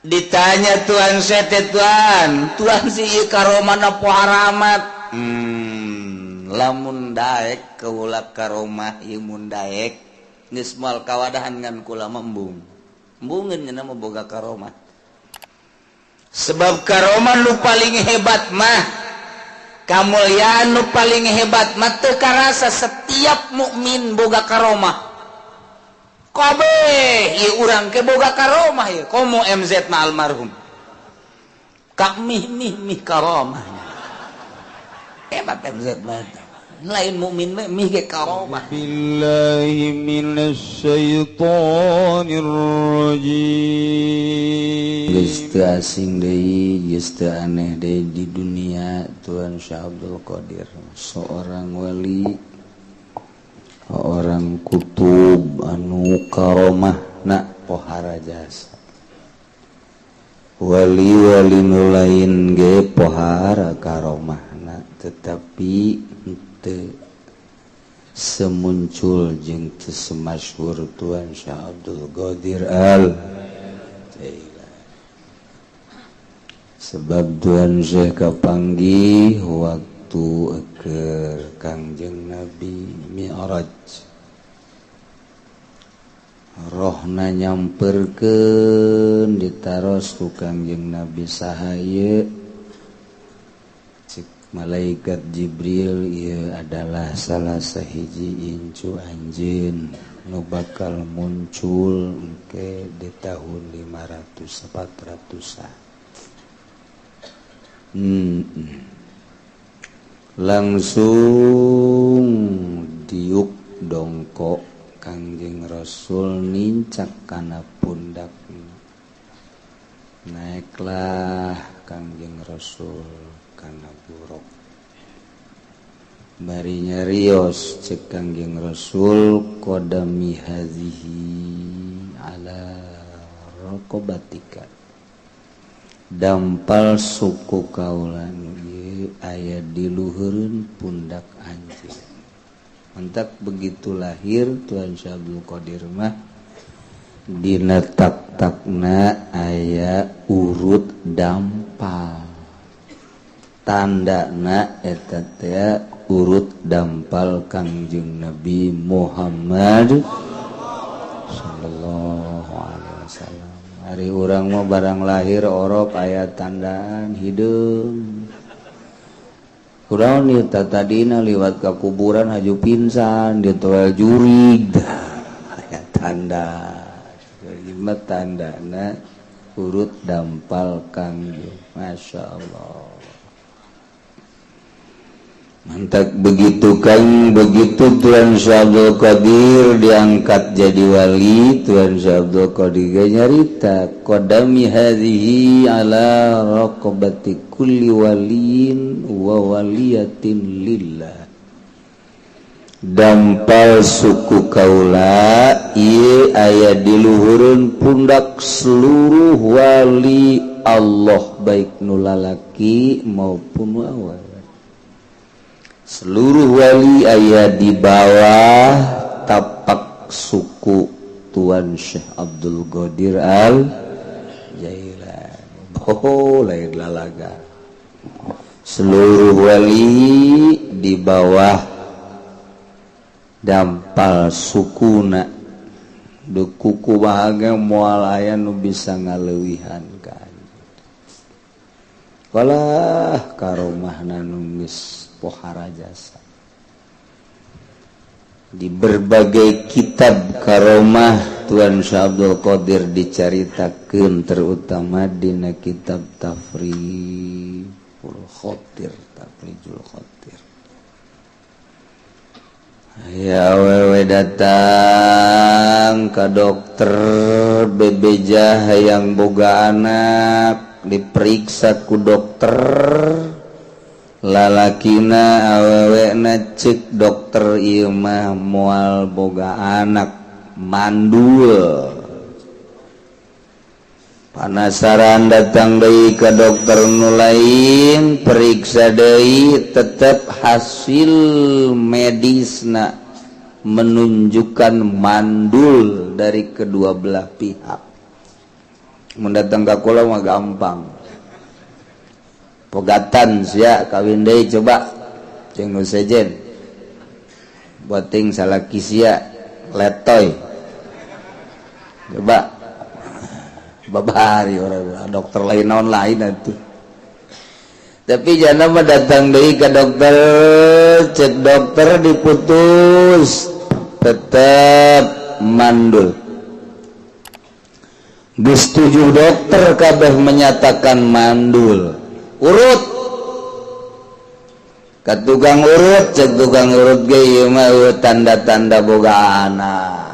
ditanya Tuhan sete Tuhan si karomana poharamat lamun daek keulak karomah imun daek nismal kawadahan ngan kula membung embungeun nama boga karomah sebab karomah nu paling hebat mah kamuliaan nu paling hebat mah teu karasa setiap mukmin boga karomah kabeh ieu urang ke boga karomah ye komo MZ na almarhum mih karomahnya hebat MZ mah lain mukmin mih ge karomah billahi minasyaitonir rajim geus teu asing deui geus teu aneh deui di dunia Tuhan Syekh Abdul Qadir seorang wali orang kutub anu karomah na pohara jasa wali-wali nu lain ge pohara karomah na tetapi teu semuncul jeung teu semasyhur Tuhan Syekh Abdul Qadir sebab Tuhan Syekh kapanggih waktu keur Kangjeng Nabi Mi'raj rohna nyamperkeun ditaros ku Kangjeng Nabi sahaya cik malaikat Jibril ieu adalah salah sahiji incu anjeun nu bakal muncul engke di tahun 500-400an langsung diuk dongkok Kangjeng Rasul nincak kana pundakna naiklah Kangjeng Rasul kana buruk bari nyarios cek Kangjeng Rasul qadami hazihi ala raqabatika dampal suku kaula nu ieu aya di luhureun pundak anjeun mentak begitu lahir Tuhan Syekh Abdul Qadir mah dina tak-takna aya urut dampal tandana eta teh urut dampal Kangjeng Nabi Muhammad sallallahu alaihi wasallam. Hari urang mah barang lahir orok aya tandaan hideung. Urang ni tadina liwat ka kuburan haju pinsan di toel jurig. Aya tanda. Jadi mah tandana urut dampal Kangjeng. Masyaallah. Mantap begitu Kang, begitu Tuhan Syekh Abdul Qadir diangkat jadi wali, Tuhan Syekh Abdul Qadir nyarita qadami hadhihi ala raqabati kulli waliin wa waliyatin lillah. Dampal suku kaula ieu aya di luhureun pundak seluruh wali Allah baik nu lalaki maupun wawal. Seluruh wali aya di bawah tapak suku Tuan Syekh Abdul Qadir Al-Jailani. Oh, lain lalaga. Seluruh wali di bawah dampal sukuna. Du kuku bahagia moal aya nu bisa ngaleuwihan kan. Kalah karomahna nu geus pohara jasa di berbagai kitab karomah Tuan Syekh Abdul Qadir dicaritakeun terutama dina kitab Tafrijul Khatir ya awewe datang ka dokter bebeja hayang boga anak diperiksa ku dokter lalakina awewena cek dokter ieu mah moal boga anak mandul panasaran datang deui ka dokter nu lain periksa deui tetep hasil medisna menunjukkan mandul dari kedua belah pihak mendatang ka kula mah gampang pogatan sia kawin deui coba jeung nu sejen boting salaki sia letoy coba babari orang dokter lain naon lain atuh tapi jangan mah datang deui ka dokter cek dokter diputus tetep mandul geus 7 dokter kabeh menyatakan mandul urut ka tukang urut cek tukang urut ge ieu mah tanda-tanda boga anak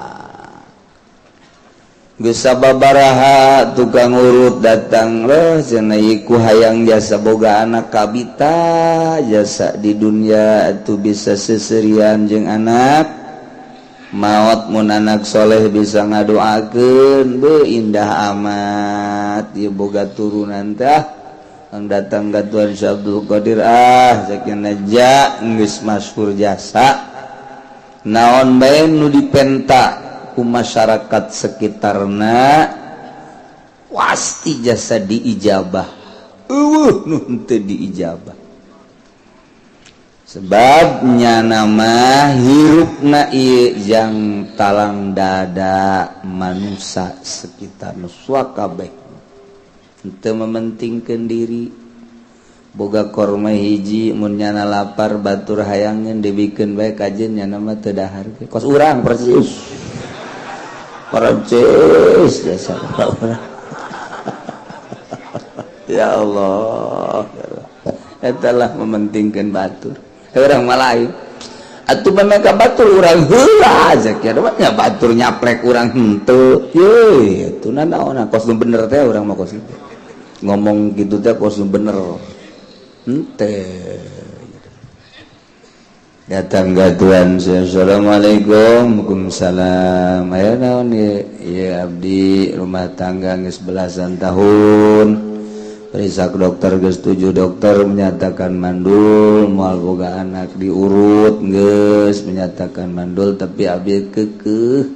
geus sababaraha tukang urut datang leuh cenah iku hayang jasa boga anak kabita jasa di dunia atuh bisa seserian jeung anak maot mun anak soleh bisa ngadoakeun beuh indah amat ieu boga turunan teh ang datang ka Tuhan Syekh Abdul Qadir sakieu ja geus masyhur jasa naon bae nu dipenta ku masyarakat sekitarna pasti jasa diijabah eueuh nu teu diijabah sebabnya nama hirupna ieu jang talang dada manusia sekitar nuswa kabeh teu mementingkeun diri boga korma hiji mun nyana lapar batur hayangkeun dibikeun bae kajen nyana mah teu dahar kos urang persis jasa urang ya Allah eta lah mementingkeun batur orang Malayu atuh memeka batur urang heula sakieu nya batur nyaplek urang henteu ye atuh naon kos nu bener teh urang mah kos ngomong kitu teh kos nu bener henteu datang ka Tuhan assalamualaikum waalaikumsalam aya naon ieu abdi rumah tangga geus belasan tahun periksa ke dokter geus 7 dokter menyatakan mandul moal boga anak diurut geus menyatakan mandul tapi abdi keukeuh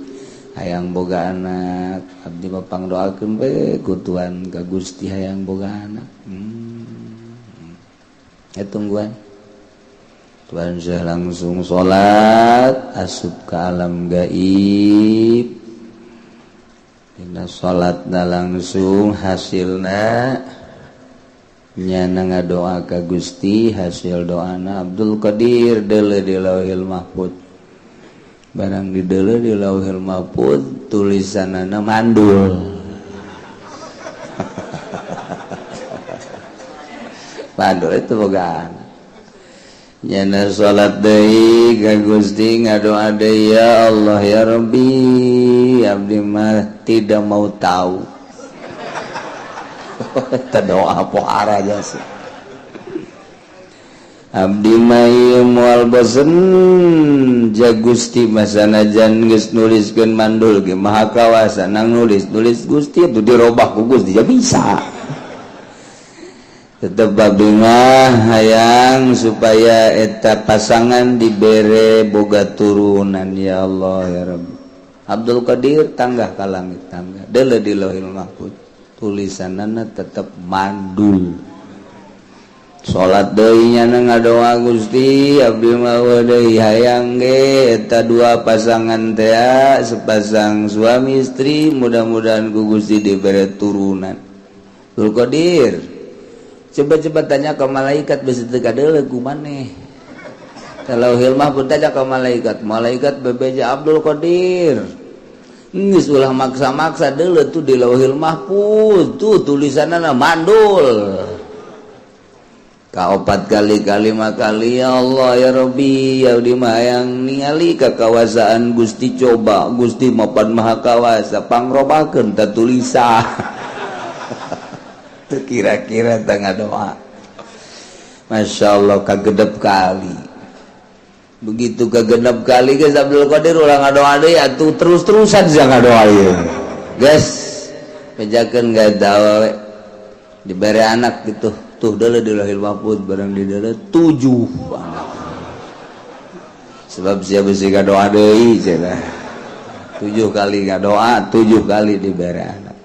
hayang boga anak abdi mah pangdoakeun bae ku Tuhan ka Gusti hayang boga anak tungguan Tuhan Syekh langsung salat asup ka alam gaib dina salatna langsung hasilna nyana ngadoa ka Gusti hasil doana Abdul Qadir deuleu di Lauhil Mahfuz barang dideuleu di Lauhil Mahfuz tulisanana mandul mandul itu bogaan nyana salat deui ka Gusti ngadoa deui ya Allah ya Rabbi abdi mah tidak mau tahu kita doa pohara jasa abdi mai moal bosen ja Gusti masanajan geus nuliskeun mandul ge maha kawasa nang nulis Gusti itu dirobah ku Gusti ya bisa tetep abdi mah hayang supaya eta pasangan dibere boga turunan ya Allah ya Rabbi Abdul Qadir tanggah ka langit tangga deuleu di Lauhil Mahfuz tulisanana tetap mandul salat deui nya ngadoa Gusti abdi mah deui hayang ge eta dua pasangan teh sepasang suami istri mudah-mudahan ku Gusti dibere turunan Abdul Qadir coba tanya ke malaikat bisi teu kadeuleu ku maneh Lauhil Mahfuz tanya ke malaikat bebeja Abdul Qadir geus ulah maksa-maksa deuleu tuh di Lauhil Mahfuz tuh tulisanana mandul kaopat kali 5 kali ya Allah ya Rabbi ya abdi mah hayang ningali kakawasaan Gusti coba Gusti mapan maha kawasa pangrobakeun ta tulisan teu kira-kira tengah doa Masya Allah kagedep kali begitu kegenap kali guys Abdul Qadir ulah ngadoa deui atuh terus-terusan sia ngadoa ieu guys pejakeun gawe dibere anak gitu tuh deuleu di Lauhil Mahfuz barang di deuleu 7 anak sebab sia bisi ngadoa deui cenah 7 kali ngadoa 7 kali dibere anak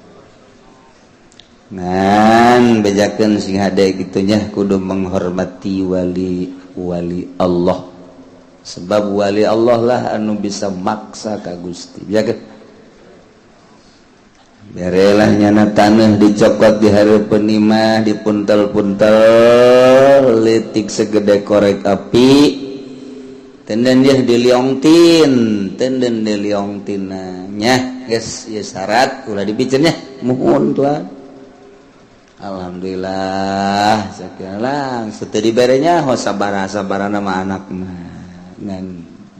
ngan bejakeun sing hade gitunya kudu menghormati wali Allah sebab wali Allah lah anu bisa maksa ka Gusti bejakeun berelah nyana tanah dicokot di hareupeun imah dipuntel-puntel leutik segede korek api tenden dia diliongtin nya geus ieu syarat ulah dipicennya muhun tuan alhamdulillah sakieu langsung teu diberenya ho sabara-sabara nama anak mah ngan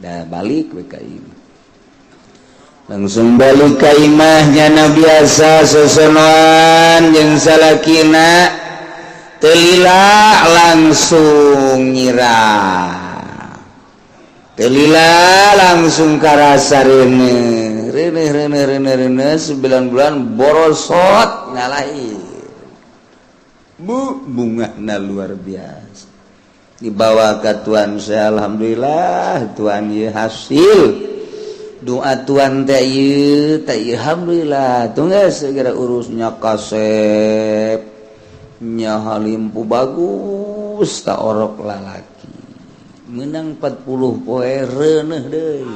da balik we ka imah langsung balik ka imah nyana biasa sosonoan jeung salakina teu lila langsung nyirah teu lila langsung karasa reuneuh 9 bulan borosot ngalahin bungana luar biasa dibawa ke Tuhan saya alhamdulillah Tuhan ieu hasil doa Tuhan teh ieu alhamdulillah tuh geus segera urusnya kasep nya halimpu bagus tak orok lalaki menang 40 poe reuneuh deui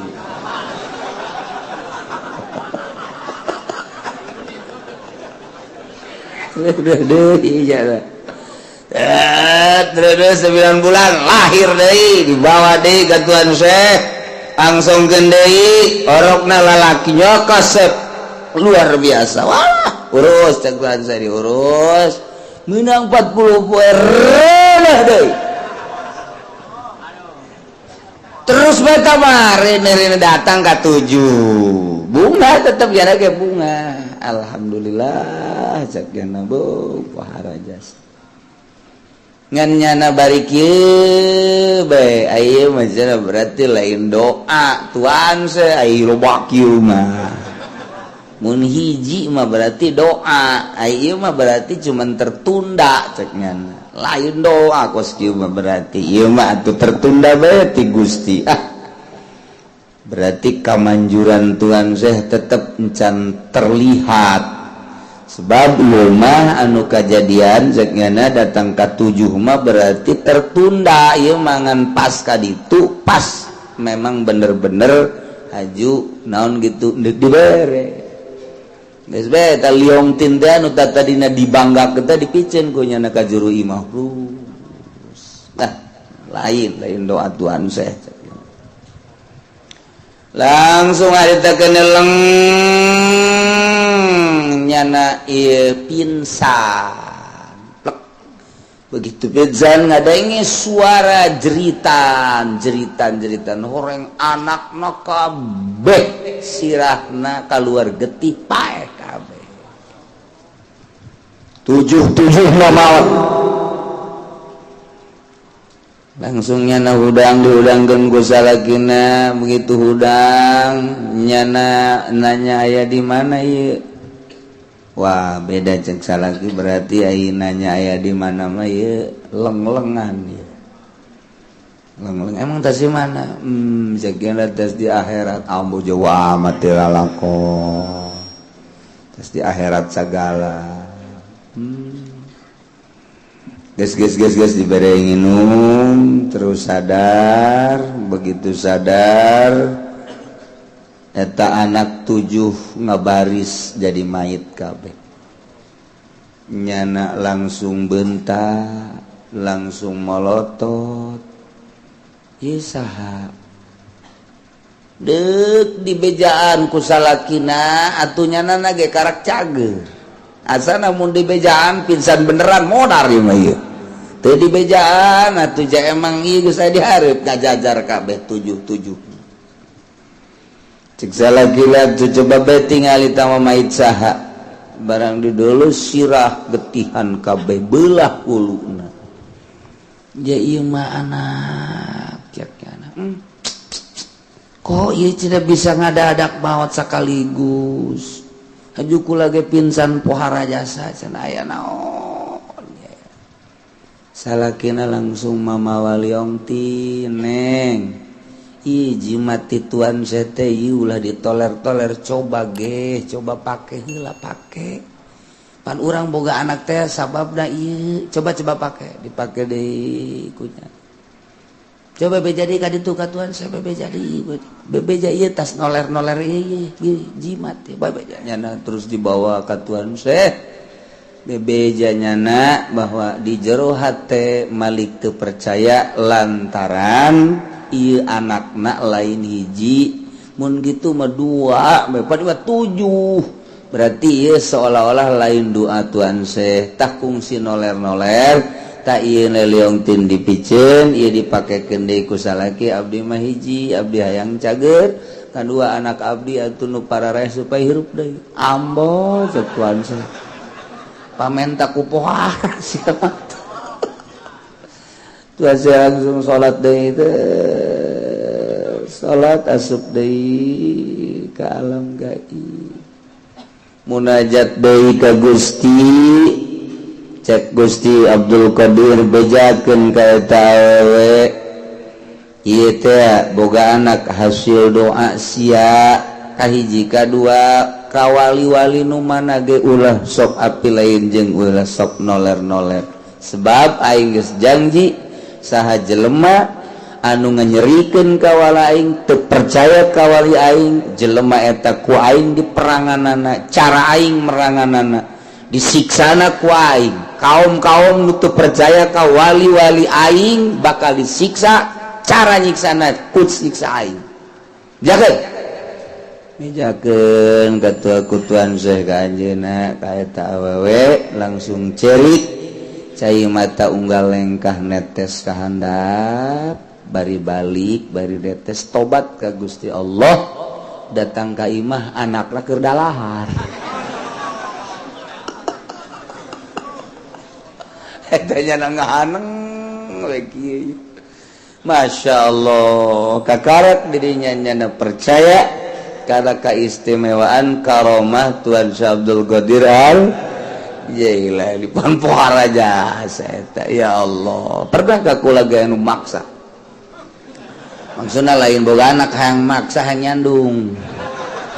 terus 9 bulan lahir deui dibawa deui ka Tuhan Syekh angsongkeun deui orokna lalakinya kasep luar biasa wah urus cek Tuhan saya diurus menang 40 poe reuneuh deui terus bae kemarin datang ka 7 bunga tetap jana ke bunga alhamdulillah cek jana bu pahara jas ngan nyana bari kieu bae aya mah berarti lain doa Tuhan se aya loba kieu mah mun hiji mah berarti doa aya mah berarti cuman tertunda cek nyana lain doa kos kieu mah berarti ieu mah atuh tertunda bae ti Gusti berarti kemanjuran Tuhan Syekh tetap encan terlihat sebab lumah anu kejadian zeknyana datang ke 7 mah berarti tertunda ieu mangan pas ka ditu pas memang bener-bener haju naon gitu deuk dibere geus bae ta liongtin teh anu tadina dibanggakeun teh dipiceun ku nyana ka juru imah nah lain doa Tuhan Syekh langsung aritakeun leng nyana ieu pinsan plek begitu pizan ngadenge suara jeritan horeng anakna kabeh sirahna kaluar getih pae kabeh 7 maot langsung nyana hudang dihudangkeun ku salakina begitu hudang nyana nanya aya di mana ieu wah beda cek salaki berarti aya nanya aya di mana mah ieu leng-lengan ieu leng-leng emang tas di mana cek tas di akhirat ambu jawa amat lalakon tas di akhirat sagala Ges diberi minum terus sadar begitu sadar eta anak 7 ngabaris jadi mayit kabeh nyana langsung bentak langsung molotot ieu saha deuk dibejaan ku salakina atuh nyana ge karak cager asana mun dibejaan pinsan beneran modar ieu mah ieu teu dibejaan atuh ja emang ieu geus aya di hareup ngajajar kabeh 7 cek salakila tuh coba bae tingali tama mait saha barang di dulu sirah getihan kabeh beulah kuluna ja ieu mah anak cek anak kok ieu tidak bisa ngadadak maot sakaligus haju kula ge pinsan pohara jasa cenah aya naon salakina langsung mamawaliong ti neng iji mati tuan sete ulah ditoler-toler coba pake heula pake pan urang boga anak teh sababna ieu coba pakai dipakai deui kunya coba bejadi ka ditu katuan saya bejadi bebeja ieu tas noler ieu jimat ya babejanya terus dibawa katuan Syekh bebejanya bahwa di jero hate malik teu percaya lantaran ieu anakna lain hiji mun gitu mah 2 padahal 7 berarti ieu seolah-olah lain doa Tuan Syekh tah kungsi noler tak ieu leleong tin dipikeun ieu dipakekeun deui ku salaki abdi mah hiji abdi hayang cager kadua anak abdi atuh nu parareh supaya hirup deui ambo cek Tuan Syekh pamenta ku pohara sia Tuan Syekh langsung salat deui salat asup deui ka alam gaib munajat deui ka Gusti cek Gusti Abdul Qadir bejakeun ka eta awewe ieu teh boga anak hasil doa sia kahiji kadua ka wali-wali nu mana ge ulah sok api lain jeung ulah sok noler-noler sebab aing geus janji saha jelema anu nganyerikeun ka wali aing teu percaya ka wali aing jelema eta ku aing di peranganana cara aing meranganana disiksana ku aing kaum-kaum nu teu percaya ka wali-wali aing bakal disiksa cara nyiksana ku siksa aing jakeun mijakeun katua ku Tuan Syekh ka anjeunna ka eta awewe langsung cerik cai mata unggal lengkah netes ka handap bari balik bari detes tobat ka Gusti Allah datang ka imah anakna keur dalahar eta nya ngahaneng we kieu Masya Allah kakarak dirinya nya percaya kana keistimewaan karomah Tuan Syekh Abdul Qadir al Jailah di pohara jasa eta ya Allah pernah ka kula gaya nu maksa maksudnya lain boga anak hayang maksa hayang nyandung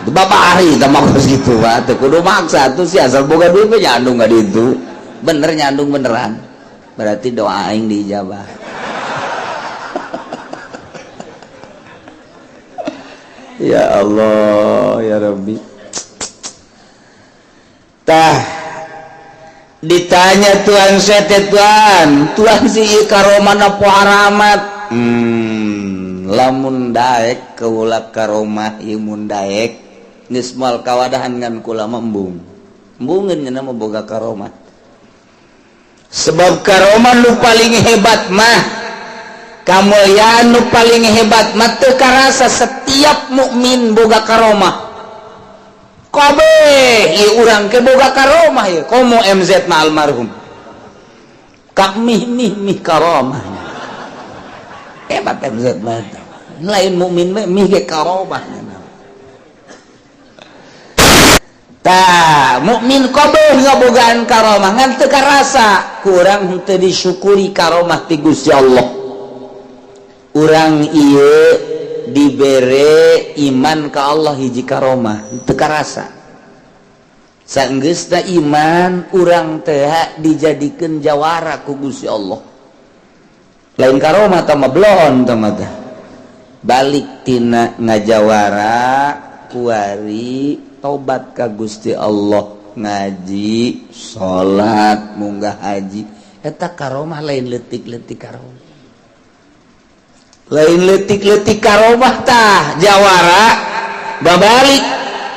itu bapak hari kita maksud gitu Pak teu kudu maksa tuh si asal boga duit mah nyandung ka ditu bener nyandung beneran berarti doa aing diijabah ya Allah ya Rabbi tah ditanya Tuan Syekh Tuan si karomana pohara amat lamun daek keulak karomah imun daek geus moal kawadahan ngan kula embung embungeun nya nama boga karomah sebab karomah nu paling hebat mah kamuliaan nu paling hebat mah teu karasa setiap mukmin boga karomah kabeh ieu urang ke boga karomah ieu komo MZ na almarhum kak mih karomah hebat MZ mah lain mukmin mih ge karomah tah mukmin kabeh ngabogaan karomah ngan teu karasa kurang teu disyukuri karomah ti Gusti Allah urang ieu dibere iman ka Allah hiji karomah teu karasa saenggeusna iman urang teh dijadikeun jawara ku Gusti Allah lain karomah tah mah belon tah mah balik tina ngajawara kuari tobat ka Gusti Allah ngaji salat munggah haji eta karomah lain leutik-leutik karomah lain leutik-leutik karomah tah jawara babalik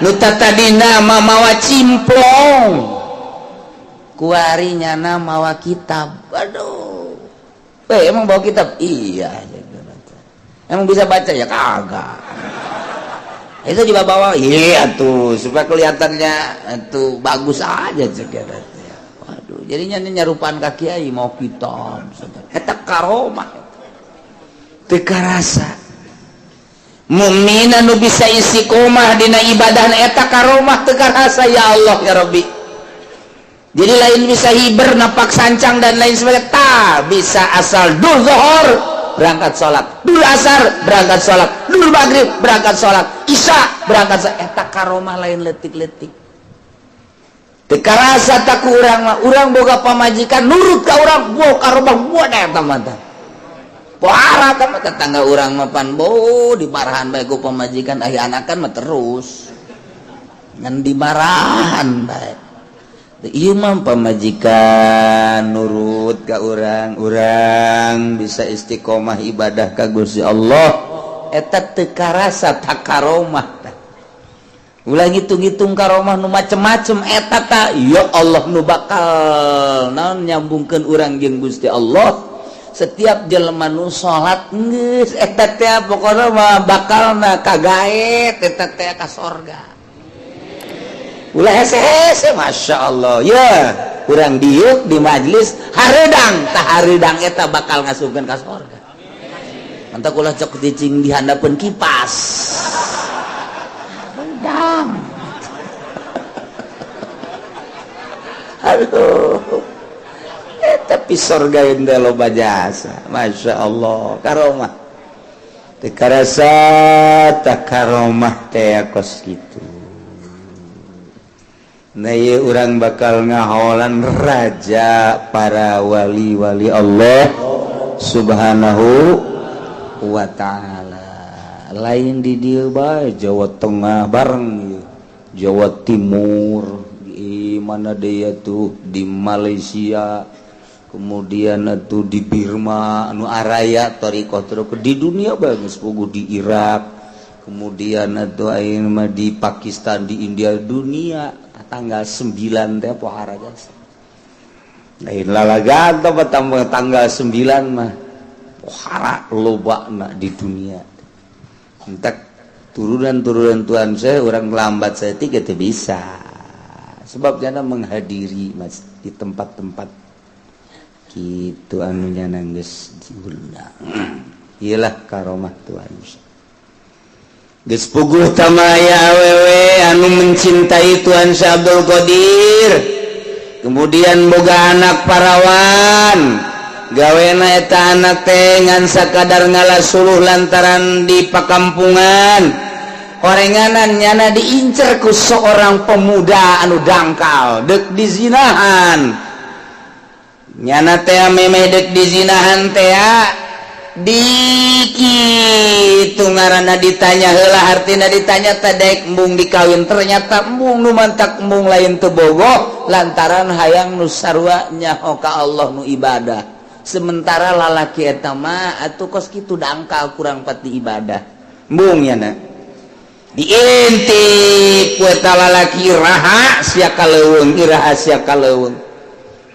nu tadina mawa cimplong kuari nyana mawa kitab aduh emang bawa kitab iya emang bisa baca ya kagak itu juga bawa iya tuh supaya kelihatannya tuh bagus aja cek waduh jadinya nyarupan ka kiai mau kitab eta karomah teu karasa mukmin anu bisa istiqomah dina ibadah eta karomah teu karasa ya Allah ya Rabbi jadi lain bisa hiber napak sancang dan lain sebagainya tak bisa asal dul zuhur berangkat sholat dul asar berangkat sholat dul maghrib berangkat sholat isya berangkat sholat eta karomah lain letik-letik teka rasa tak urang mah urang boga pamajikan nurut ka urang boh karobah buat eta mah pohara ka mah tetangga urang mah pan boh dibarahan bae ku pamajikan aya anakan mah terus ngan dibarahan bae ieu mah pamajikan nurut ka urang bisa istiqomah ibadah ka Gusti Allah eta teka rasa tak karomah ulah ngitung-ngitung karomah nu macem-macem eta ta ya Allah nu bakal naon nyambungkeun urang jeung Gusti Allah setiap jelema nu salat geus eta teh pokona mah bakalna kagaet eta teh ka sorga ulah hese-hese masyaallah ya urang diuk di majelis hareudang tah hareudang eta bakal ngasupkeun ka sorga mantap ulah cok dicing di handapeun kipas dang. Aduh. Tapi surga indah loba jasa. Masya Allah. Karomah. Teka rasa tak karomah teh kos gitu. Nah iya orang bakal ngaholan raja para wali-wali Allah subhanahu wa ta'ala. Lain di dia bae Jawa Tengah bareng Jawa Timur di mana dia tuh di Malaysia kemudian tuh di Burma anu araya thariqah di dunia bagus puguh di Irak kemudian tuh ayeuna mah di Pakistan di India dunia tanggal 9 teh pohara gas lain lalagan tanggal 9 mah pohara lobana di dunia entak turunan-turunan Tuhan saya orang lambat saya tidak bisa sebab jana menghadiri mas di tempat-tempat gitu anunya nangges diundang iyalah karomah Tuhan geus puguh tamaya awewe anu mencintai Tuhan Syekh Abdul Qadir kemudian boga anak parawan gawena eta anak teh ngan sakadar ngalasuluh lantaran di pakampungan orenganan nyana diincer ku seorang pemuda anu dangkal dek dizinahan nyana teh meme dek dizinahan teh dikitu ngaranna ditanya heula artina ditanya tadek embung dikawin ternyata embung nu mantak embung lain teu bogoh lantaran hayang nu sarua nyaho ka Allah nu ibadah sementara lalaki eta mah atuh kos kitu dangkal kurang pati ibadah embung nya na diintip ku eta lalaki raha sia kaleuweung iraha sia kaleuweung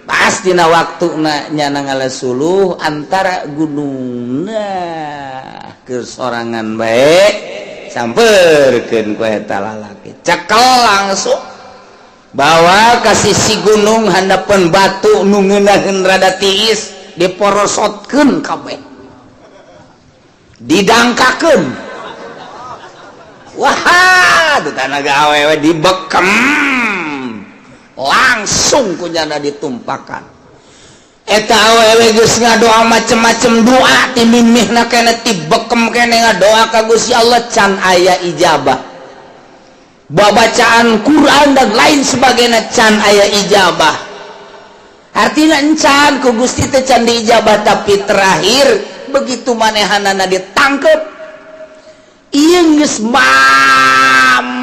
pas dina waktuna nyana ngalasuluh antara gunungna keur sorangan bae sampeurkeun ku eta lalaki cekel langsung bawa ka sisi gunung handapeun batu nu ngeunaheun rada tiis diporosotkeun kabeh didangkakeun wah teu tanaga awewe dibekem langsung kunyana ditumpakan eta awewe geus ngadoa macem-macem doa ti mimihna keneh ti bekem keneh ngadoa ka Gusti Allah can aya ijabah babacaan Quran dan lain sebagainya can aya ijabah artinya encan ku Gusti teh can diijabah tapi terakhir begitu manehanana ditangkep ieu geus mamam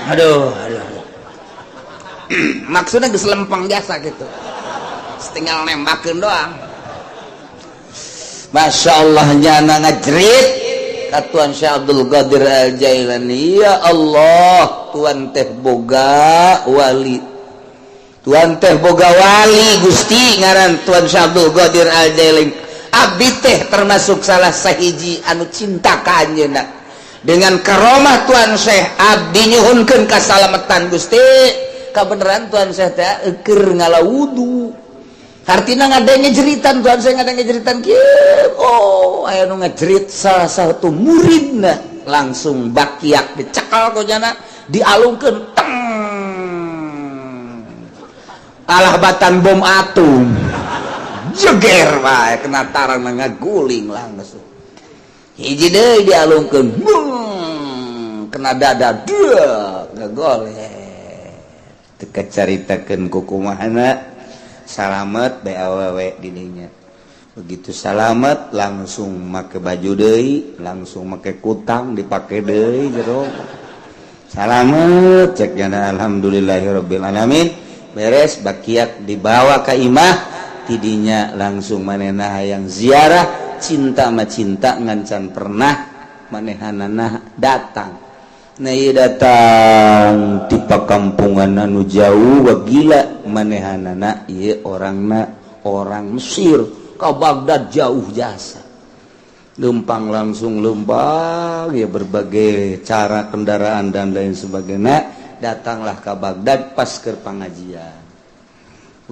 aduh maksudnya geus lempeng biasa gitu tinggal nembakeun doang Masya Allah nyana ngajrit ka Tuan Syekh Abdul Qadir Al-Jailani ya Allah Tuan teh boga wali Tuan teh boga wali Gusti ngaran Tuan Syekh Abdul Qadir Al-Jailani abdi teh termasuk salah sahiji anu cinta ka anjeunna dengan karomah Tuan Syekh abdi nyuhunkeun kasalamatan Gusti kabeneran Tuan Syekh teh keur ngalawudu artina ngadenge jeritan Tuan Syekh ngadenge jeritan kieu oh aya nu ngajerit salah satu muridna langsung bakiak dicekal kojana dialungkeun teng alah batan bom atom jeger wae kena tarang ngaguling langsung hiji deui dialungkeun kena dada ngagoleh teka caritakeun kukumahana salamet bae awewe dininya begitu salamet langsung make baju deui langsung make kutang dipake deui jero salamet cek jana alhamdulillahirabbil alamin beres bakiak dibawa ka imah tidinya langsung manehna hayang ziarah cinta mah cinta ngancan pernah manehanana datang nah ieu datang di pakampungan anu jauh gila manehanana ieu orangna orang Mesir ka Baghdad jauh jasa lempang langsung lempang ya berbagai cara kendaraan dan lain sebagainya datanglah ke Baghdad pas keur pangajian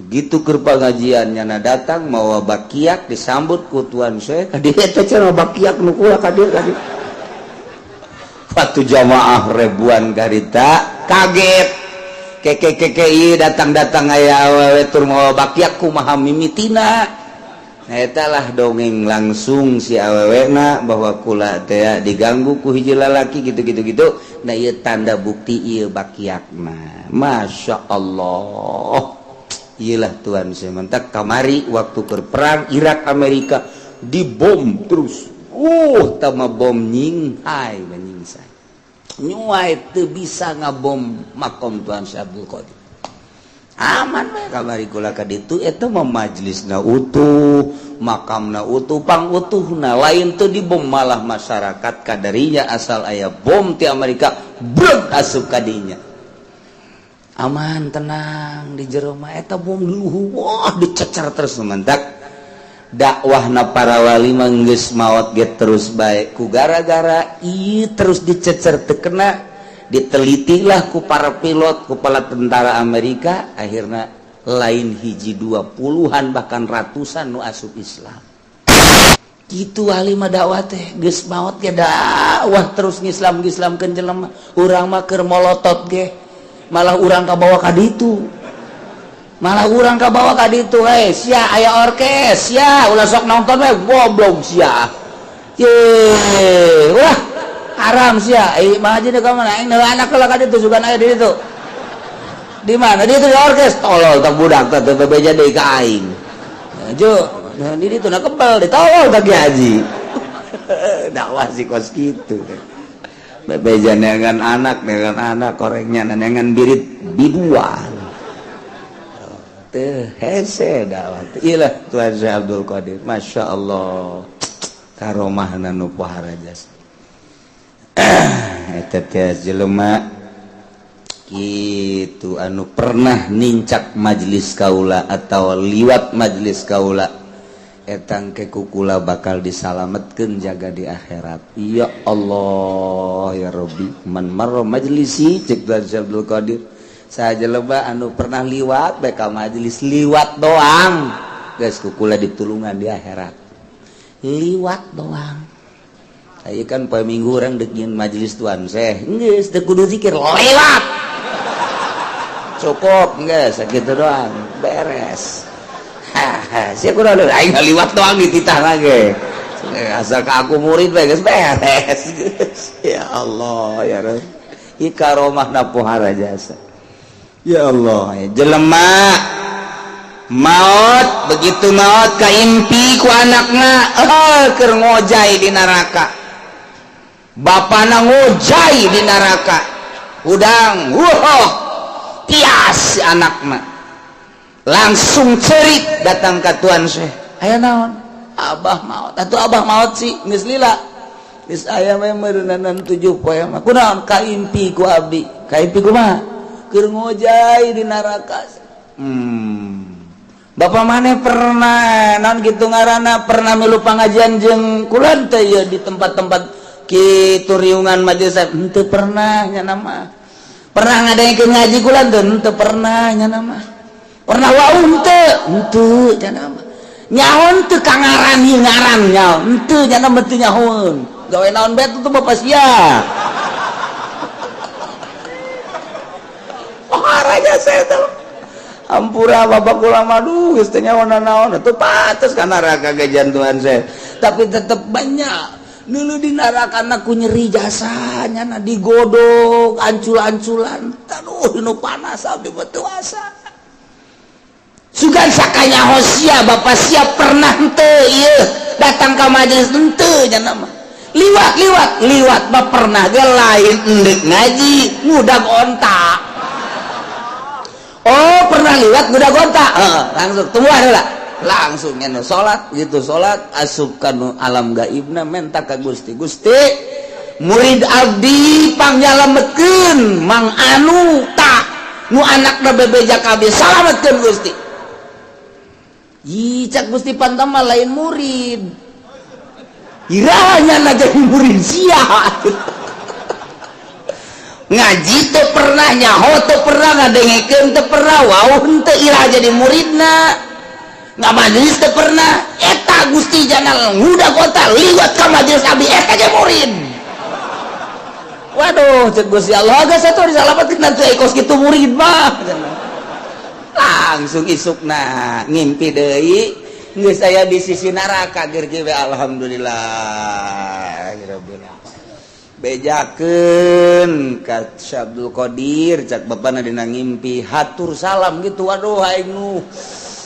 begitu keur pangajian nyana datang mawa bakiak disambut ku tuan Syekh kadieu teh cenah bakiak nu kula kadieu waktu jamaah ribuan garita kaget keke datang aya awewe tur mawa bakiak kumaha mimitina nah eta lah dongeng langsung si awewena bahwa kula teh diganggu ku hiji lalaki gitu nah ieu tanda bukti ieu bakiakna masya Allah iyalah tuan saya mentak kamari waktu keur perang Irak Amerika dibom terus tama bom nyinghai menyingsai nyuai teu bisa ngabom makom tuan Syekh Abdul Qadir aman we kamari kula ka ditu eta mah majlisna utuh makamna utuh pangutuhna lain teu dibom malah masyarakat kadarinya asal aya bom ti Amerika breg asup ka dinya aman tenang di jero mah eta bom luhu wah dicecer terus mentak dakwahna para wali mah geus maot ge terus bae ku gara-gara ieu terus dicecer teu kena ditelitilah ku para pilot ku kepala tentara Amerika akhirna lain hiji 20-an bahkan ratusan nu asup Islam kitu wali mah dakwah teh geus maot ge dakwah terus ngislamkeun jelema urang mah keur molotot ge malah urang kabawa ka ditu sia aya orkes sia ulah sok nonton we goblok sia ye wah haram sia mah aja ka mana aing anak kalau ka ditu sugan aya di ditu di mana di ditu di orkes tolol tak budak teh bebeja deui ka aing jo di ditu na kebal ditolol tak haji dakwah si kos kitu bebeja dengan anak korengnya dengan birit biduan teh hese dakwah ilah tuan Syekh Abdul Qadir masya Allah karomahna nu pohara jas eta teh jelema kitu anu pernah nincak majelis kaula atau liwat majelis kaula etang ke kukula bakal disalametkeun jaga di akhirat ya Allah ya Rabbi man marra majlisi cek Syekh Abdul Qadir saja loba anu pernah liwat bae ka majelis liwat doang geus kukula ditulungan di akhirat liwat doang aya kan poe minggu urang deuk nyin majelis tuan Syekh geus teu kudu zikir lewat cukup geus sakitu doang beres sia kudu aing liwat doang dititah lagi asal ka aku murid bae geus beres ya Allah ya Rabb ieu karomahna pohara jasa ya Allah jelema maot begitu maot kaimpi ku anakna keur ngojai di neraka bapana ngojai di neraka udang tias anakna langsung cerik datang ke tuan Syekh aya naon abah maot atuh abah maot sih geus lila geus aya mah meureunanan 7 poe mah kunaon kaimpi ku abdi kaimpi kumaha keur ngojai di neraka bapak maneh pernah naon kitu ngaranna pernah milu pangajian jeung kula teh ya di tempat-tempat kitu riungan majelis henteu pernah nya nama pernah ngadaengkeun ngaji kula teu pernah nya nama pernah waung henteu cenah mah nyaon teu kangaran ieu ngaran nyaon henteu cenah mah teu nyahoeun gawe naon bae tuh bapak sia parahnya saya tuh ampura bapak ulama duh geus teh nyaon naon atuh pates ka neraka ge jantuan saya tapi tetep banyak dulu di neraka ku nyeri jasanya na digodok ancul-anculan aduh nu panas abdi betul asa sugan sakanya hosia bapak siap pernah henteu ieu datang ke majelis henteu nya nama liwat mah pernah ge lain endek ngaji ngudag ontak oh pernah liwat ngudag ontak langsung tunggu lah langsung nyen salat gitu salat asup kanu alam gaibna menta ka Gusti murid abdi pangjalametkeun mang anu tak nu anakna bebeja kabeh salametkeun Gusti ih cak Gusti pantama lain murid iranya na jadi murid sia ngaji teu pernah nyaho teu pernah ngadengekeun teu pernah wauh henteu irah jadi muridna nggak majelis teu pernah eta Gusti janal ngudag kota liwat ka majelis abdi eta ge murid waduh cek Gusti Allah geus atuh disalapatkeun nanti ekos kitu murid mah langsung isukna ngimpi deui geus aya di sisi neraka geur kieu alhamdulillah rabbil bejakeun ka Abdul Qadir cak bapana dina ngimpi hatur salam gitu waduh aing nu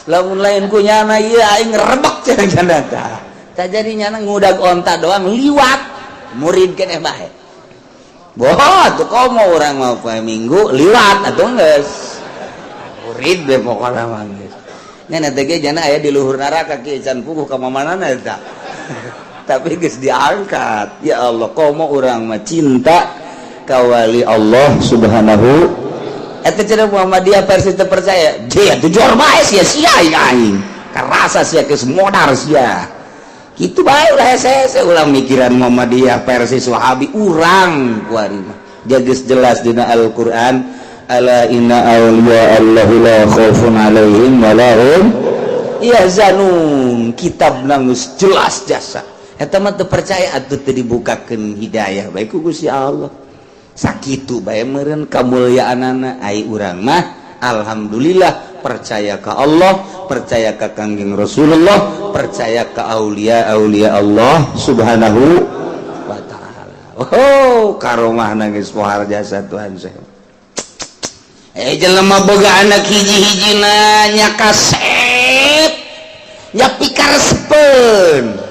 lamun lain ku nyana ieu aing rebek cenah tah jadi nyana ngudag onta doang liwat murid keneh bae boh tuh komo urang mau poe minggu liwat atuh geus murid we pokona mah geus nya teh ge jana aya di luhur neraka ki can puguh ka mamanana eta tapi geus diangkat ya Allah komo urang mah cinta ka wali Allah subhanahu eta cenah Muhammadiyah versi teu percaya dia tuh jor bae sia-sia aing karasa sia geus modar sia kitu bae ulah hese ulah mikiran Muhammadiyah versi Wahabi urang kuari mah dia geus jelas dina Al-Qur'an ala inna awliya Allahi la khaufun alaihim wa la hum yahzanun kitabna geus jelas jasa eta mah teu percaya atuh teu dibukakeun hidayah bae ku Gusti Allah sakitu bae meureun kamulyaanana ai urang mah alhamdulillah percaya ka Allah percaya ka Kangjeng Rasulullah percaya ka aulia-aulia Allah subhanahu wa ta'ala oh karomahna geus pohar jasa Tuhan saya jelema boga anak hiji-hijina nya kasep nya pikarespeun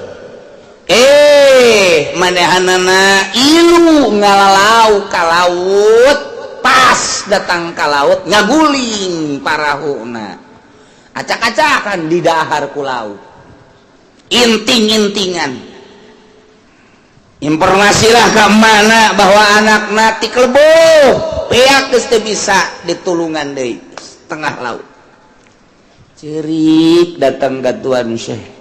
manehanana ilu ngalalau ka laut pas datang ka laut ngaguling parahuna acak-acakan di dahar ku laut inting-intingan informasilah ke mana bahwa anakna ti kleboh peak geus teu bisa ditulungan deui tengah laut cerik datang ka Tuan Syekh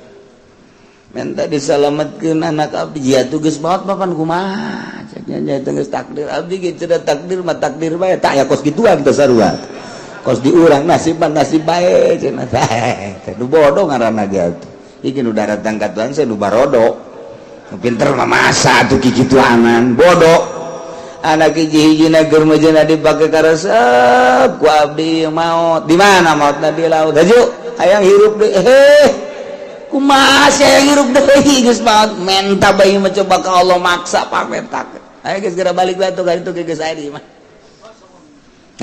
minta disalametkeun anak abdi jatuh geus maot papan kumaha cenah nya geus takdir abdi ge cenah takdir mah takdir bae tak aya kos gituan teh sarua kos di urang nasiban nasib bae cenah teh nu bodoh ngaranna ge atuh iki nu datang ka Tuhan saya nu barodo nu pinter mah masa atuh kitu anan bodoh anak hiji-hijina keur mejeuna dipake karesep ku abdi maot di mana maotna di laut haju hayang hirup deui kumaha saya hirup deui geus maot menta bae mah coba ka Allah maksa pamenta ayo geus geura balik bae tuh ka ditu geus aya di mah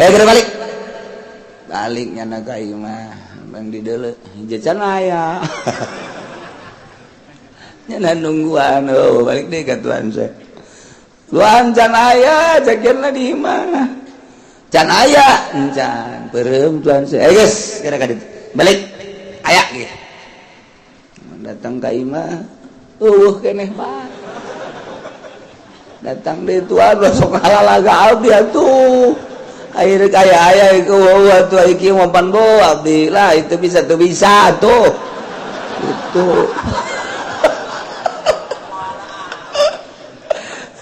ayo geura balik nyana ka ieu mah bang di deuleu jajan aya nyana nungguan balik deui ka Tuhan saya Tuhan can aya jagenna di mana can aya encan peureum Tuhan saya ayo geus geura ka ditu balik aya gitu datang ka imah keneh bae datang deui Tuhan sok halalaga abdi atuh air aya ku atuh iki mah pan bo abdi lah itu bisa tuh itu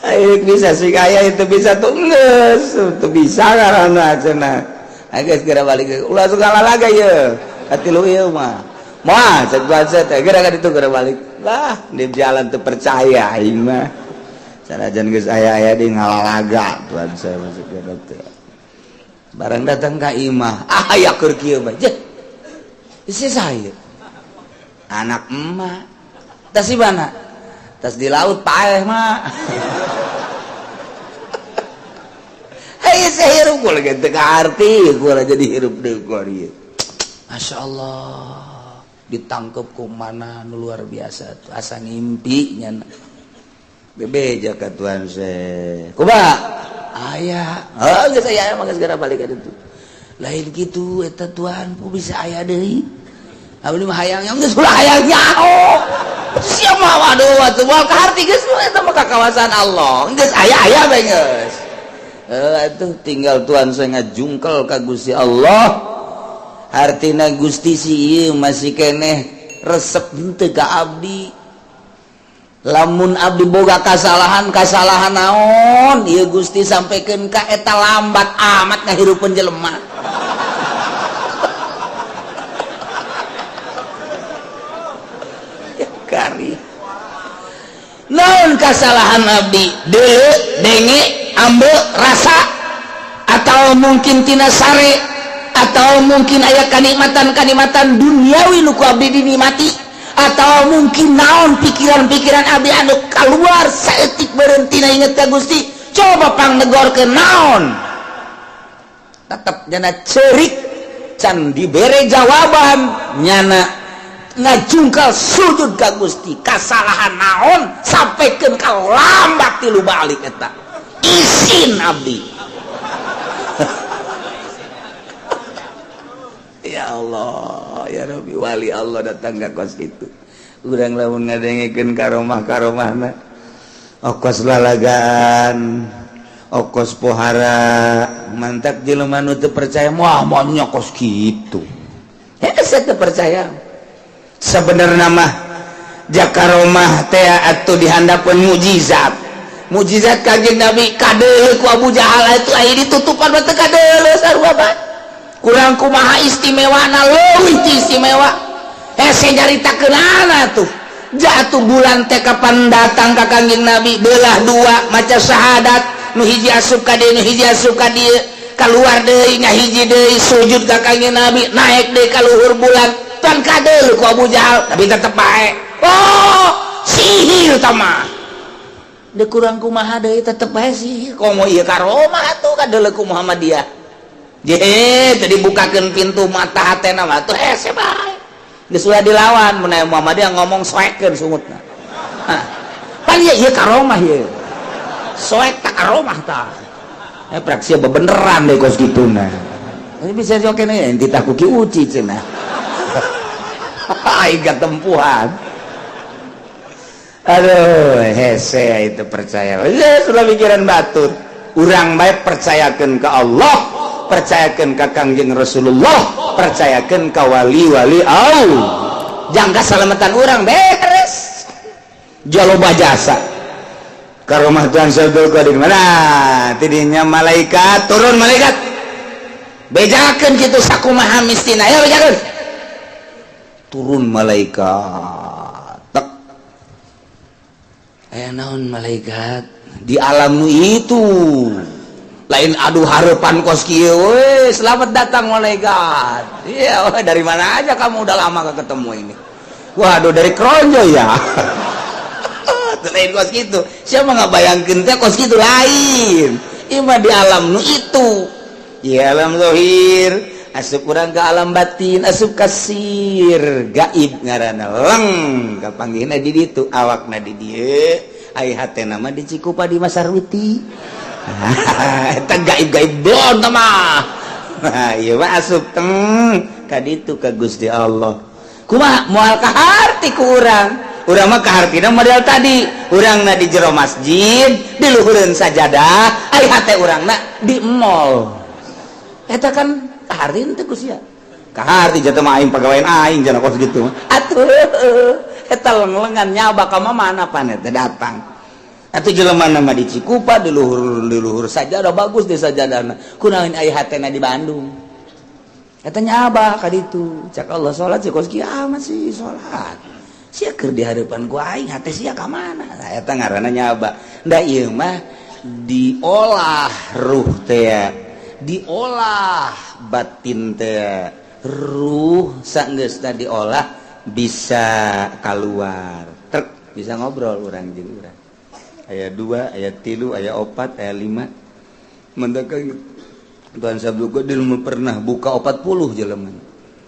air bisa sih kaya itu bisa tuh geus tuh bisa karana cenah geus geura balik ulah sok halalaga ye katilu ieu mah mah cek bahasa teh geura ditu geura balik lah di jalan teu percaya aing mah sanajan geus aya-aya di ngalalaga Tuhan saya masuk ke teh barang datang ka imah aya keur kieu mah jeh isi saya anak emak teh si mana tas di laut paeh mah hei saya hirup gue lagi teka arti gue lah jadi hirup deh gue Masya Allah ditangkep ku mana luar biasa tuh asa ngimpi nyana bebeja ka Tuhan saya kuba ayah geus aya mah segera balik ka ditu lain gitu eta Tuhan ku bisa aya deui abdi mah hayang geus ulah hayang nyaho sia mah waduh atuh moal ka harti geus eta mah ka kawasan Allah geus aya bae geus atuh tinggal Tuhan saya ngajungkel ka Gusti Allah artina Gusti si ieu masih keneh resep henteu ka abdi lamun abdi boga kasalahan naon ieu Gusti sampaikeun ka eta lambat amat ngahirupeun jelema ya kari naon kasalahan abdi deuleu denge ambe rasa atau mungkin tina sare atau mungkin aya kanikmatan duniawi nu ku abdi dinikmati atau mungkin naon pikiran-pikiran abdi anu keluar saeutik berhentina inget ka Gusti coba pangnegorkeun naon tetep nyana ceurik can dibere jawaban nyana ngajungkal sujud ka Gusti kasalahan naon sampaikeun ka lambat tilu balik eta izin abdi ya Allah ya Rabbi wali Allah datang ke kos itu urang lamun ngadengikeun karomah-karomahna okos lalagaan okos pohara mantak jelema nu teu percaya moal nyokos kitu hese teu percaya sebenarna mah jakaromah teh atuh dihandapeun mujizat kanjeng Nabi kadeuleu ku Abu Jahal itu aya ditutupan mah teu kadeuleu sarua bae kurang kumaha istimewana leuwih ti istimewa hese nyaritakeunana tuh jatuh bulan teh kapan datang ka kanjeng Nabi belah dua maca syahadat nu hiji asup ka dieu nu hiji asup ka dieu kaluar deui ngahiji deui sujud ka kanjeng Nabi naik deui ka luhur bulan tan kadeuleu ku Abu Jahal tapi tetep bae oh sihir tah mah deuk kurang kumaha deui tetep bae sihir komo ieu karomah atuh kadeuleu ku Muhammadiyah tadi bukakan pintu mata hatena mah tuh hese bae geus ulah dilawan mun aya Muhammadiyah ngomong soekeun sungutna pan ieu karomah ieu soek tak karomah tah praksi bebeneran deh kos kituna ini bisa jokeun enti tah ku ki uci cenah ai gatempuhan aduh hese itu percaya sudah pikiran batur urang bae percayakeun ka Allah percayakan ke Kangjeng Rasulullah percayakan ke wali-wali Allah jangan keselamatan orang beres jaloba jasa ke rumah Tuhan Sabdul Qadir mana tidinya malaikat turun malaikat bejakan gitu sakumaha mistina ya bejakan turun malaikat tak naon malaikat di alam nu itu lain aduh harapan kos kieu selamat datang malaikat iya dari mana aja kamu udah lama gak ketemu ini waduh dari Kronjo ya lain kos gitu siapa nggak bayangin teh kos gitu lain ima di alam nu itu ya alam zahir asup urang ke alam batin asup kasir gaib ngaranna leng kapanggihna di ditu awakna di dieu ai hatena mah di Cikupa di Masarwiti eta gaib-gaib blon mah ieu mah asup ka ditu ka Gusti Allah kumaha moal kaharti ku urang mah kahartina model tadi urangna di jero masjid di luhureun sajadah ai hate urangna di mall eta kan kaharti teh ku sia kaharti jatuh mah aing pagawean aing jangan kos gitu atuh eta leng-lengan nyaba ka mana pan eta datang atuh jelema nama di Cikupa di luhur saja udah bagus di sajadana kunaon aya hatena di Bandung eta nyaba ka ditu cak Allah salat cek kieu masih salat sia keur di hadapan ku aing hate sia ka mana eta ngaranna nyaba da ieu mah diolah ruh teh diolah batin teh ruh saenggeusna diolah bisa keluar bisa ngobrol orang jeung urang aya 2 aya 3 aya 4 aya 5 mendeung Tuan Sabtu Qadir pernah buka 40 jelema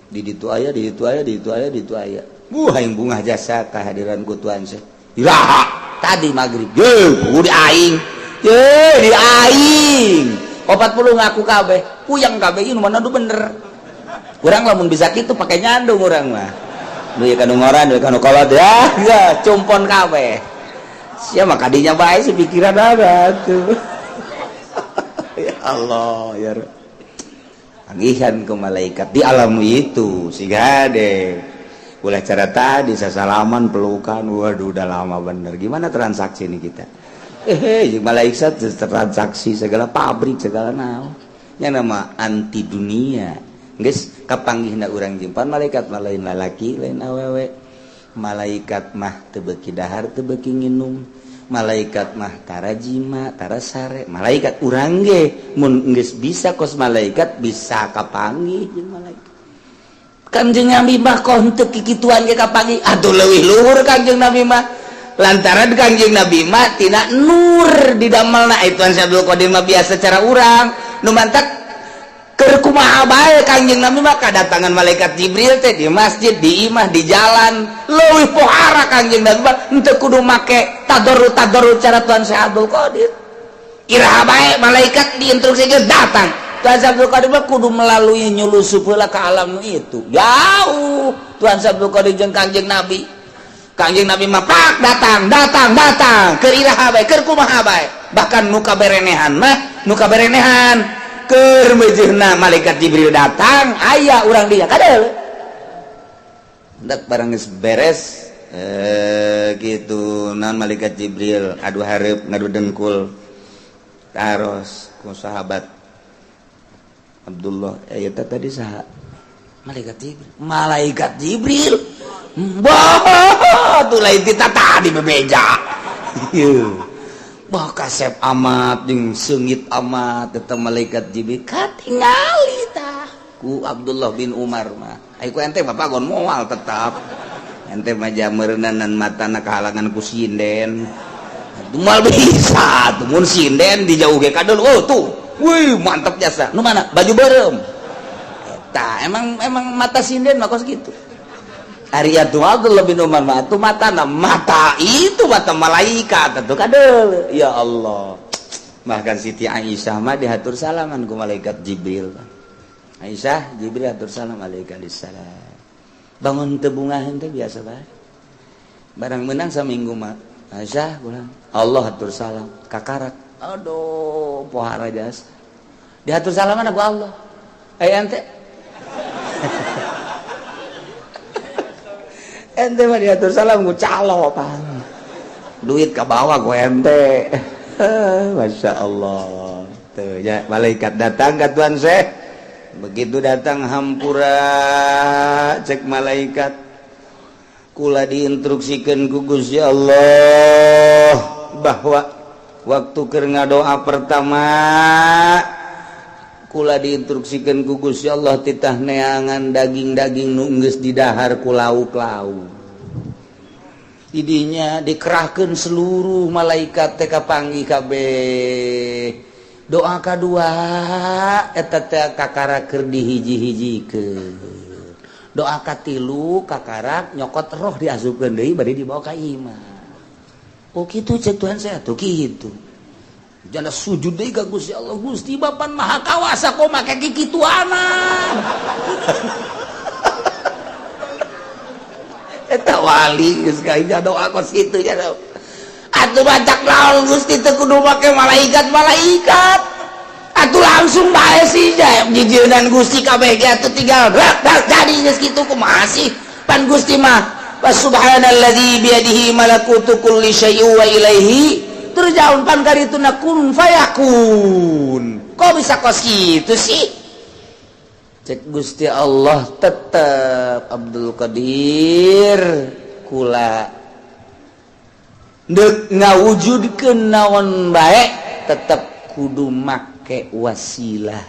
di ditu aya di ditu aya di ditu aya di ditu aya hayang bungah jasa kehadiran ku Tuan Syekh iraha tadi magrib di aing di aing 40 ngaku kabeh puyang kabeh ieu mana nu bener urang lamun bisa kitu pake nyandung urang mah duit kanu ngoran duit kanu kolot ya cumpon kabeh sia mah kadinya bae pikiran ada tuh ya Allah ya agihan ke malaikat di alam itu si gade boleh cara tadi sasalaman pelukan waduh udah lama bener gimana transaksi ini kita malaikat transaksi segala pabrik segala naon yang nama anti dunia geus kapanggihna urang jempan malaikat mah lain lalaki lain awewe malaikat mah teu beuki dahar teu beuki nginum malaikat mah tara jima tara sare malaikat urang ge mun geus bisa kos malaikat bisa kapanggih jeung malaikat Kanjeng Nabi mah kok henteu kikituan ge kapanggih atuh leuwih luhur Kanjeng Nabi mah lantaran Kanjeng Nabi mah tina nur di damelna itu Abdul Qadir mah biasa cara urang nu mantak keur kumaha bae Kanjeng Nabi mah kadatangan malaikat Jibril teh di masjid di imah di jalan leuwih pohara Kanjeng Nabi mah henteu kudu make tadarrut cara Tuan Syekh Abdul Qadir iraha bae malaikat diinstruksikeun datang Tuan Syekh Abdul Qadir mah kudu melalui nyulusup heula ka alam itu jauh Tuan Syekh Abdul Qadir jeung Kanjeng Nabi Kanjeng Nabi mah pak datang keur iraha bae keur kumaha bae bahkan nu kaberenehan keur meujeunna malaikat Jibril datang aya urang dia kadel hendak barang geus beres gitu naon malaikat Jibril adu hareup ngadu dengkul taros ku sahabat Abdullah aya tadi saha malaikat Jibril bah tuh lain kita tadi bebeja bah kasep amat jeung seungit amat tetep malaikat Jibril katingali tah ku Abdullah bin Umar mah ai ku ente mah pagon moal tetap ente mah jameureunan matana kahalangan ku sinden moal bisa tuh mun sinden dijauh ge kadul oh tuh wih mantap jasa nu mana baju beureum eta emang mata sinden mah kos kitu Ariatu Abdullah bin Umar mah mata itu mata malaikat atuh kadeu ya Allah bahkan Siti Aisyah mah dihatur salaman ku malaikat Jibril Aisyah Jibril atur salam alaikalissalam bangun teu bungaheun teh biasa bae barang menang saminggu mah Aisyah ulang Allah atur salam kakarak aduh pohara jas dihatur salaman ku Allah ente ente mah diatur salam ku calo pan duit ka bawah ku ente Masya Allah tuh ya malaikat datang ke Tuan Syekh begitu datang hampura cek malaikat kula diinstruksikeun ku Gusti Allah bahwa waktu keur ngadoa pertama kula diinstruksikan ku Gusti Allah titah neangan daging-daging nu geus didahar ku lauk-lauk. Didinya dikerahkeun seluruh malaikat teh kapanggih kabeh. Doa kadua eta teh kakara keur dihiji-hijikeun. Doa katilu kakarak nyokot roh diasupkeun deui bari dibawa ka imah. Oh kitu cek Tuhan saya tuh kitu. Jana sujud deui ka Gusti Allah, Gusti Bapa Maha Kawasa kok make kikituanan. Eta wali geus kainja doa kos kitu nya. Atuh bacak naon Gusti teu kudu make malaikat. Atuh langsung bae sih jijeunan Gusti kabeh ge atuh tinggal jadi geus kitu kumaha sih pan Gusti mah subhanalladzi biyadihi malakutu kulli syai'in wa ilaihi terjauh pan karituna kun fayakun. Kok bisa kos gitu sih? Cek Gusti Allah tetep Abdul Qadir kula deuk ngawujudkeun naon bae tetep kudu make wasilah.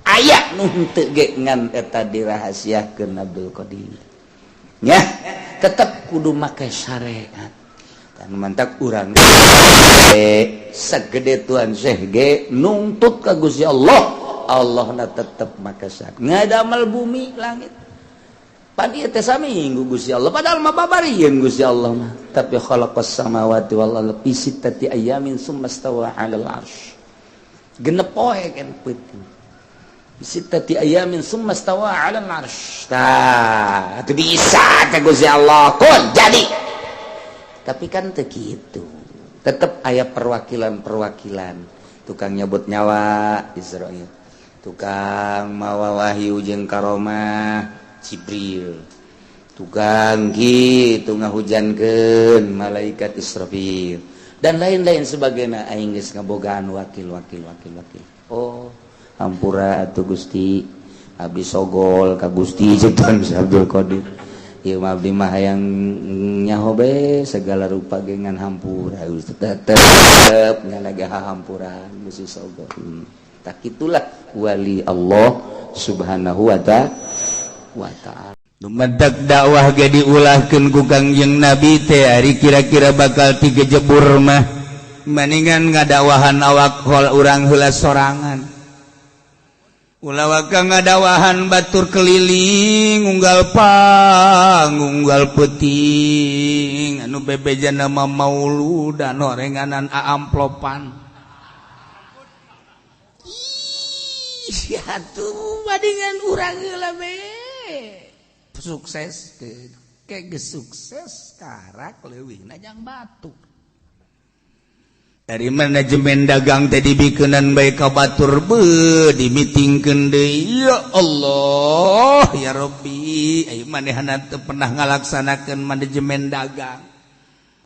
Aya nu henteu ge ngan eta dirahasiakeun Abdul Qadir. Nya tetap kudu make syariat dan mantap urang segede Tuhan Syekh ge nuntut ka Gusti Allah na tetep make syariat ngadamal bumi langit pan ieu teh saminggu Gusti Allah padahal mah babarieun Gusti Allah mah tapi khalaqas samawati wal ardi fi sittati ayamin summa stawa 'alal 'arsy genep poe kan peuting sittati ayamin summa stawa 'alal 'arsy tah itu bisa ka Gusti Allah kun jadi tapi kan teu kitu tetep aya perwakilan tukang nyebut nyawa Israil tukang mawa wahyu jeung karomah Jibril tukang kitu ngahujankeun malaikat Israfil dan lain-lain sebagainya aing geus ngabogaan wakil oh hampura atuh Gusti abdi sogol ka Gusti Sultan Abdul Qadir ieu mah abdi mah hayang nyaho be segala rupa gengan hampura tetep nganaga hampuran Gusti sogol tak itulah wali Allah Subhanahu wa ta'ala dumadak dakwah ge diulahkeun ku Kangjeng Nabi teh ari kira-kira bakal digejebur mah mendingan ngadakwahan awak hol urang heula sorangan ulah ka ngadawahan batur keliling unggal unggal peuting anu bebejana mah maulud dan orenganan amplopan ih atuh badingan urang heula be sukses ke sukses karak leuwihna jang batuk dari manajemen dagang teh dibikeun bae ka batur be dimitingkeun deui ya Allah ya Rabbi ai manehna teu pernah ngalaksanakeun manajemen dagang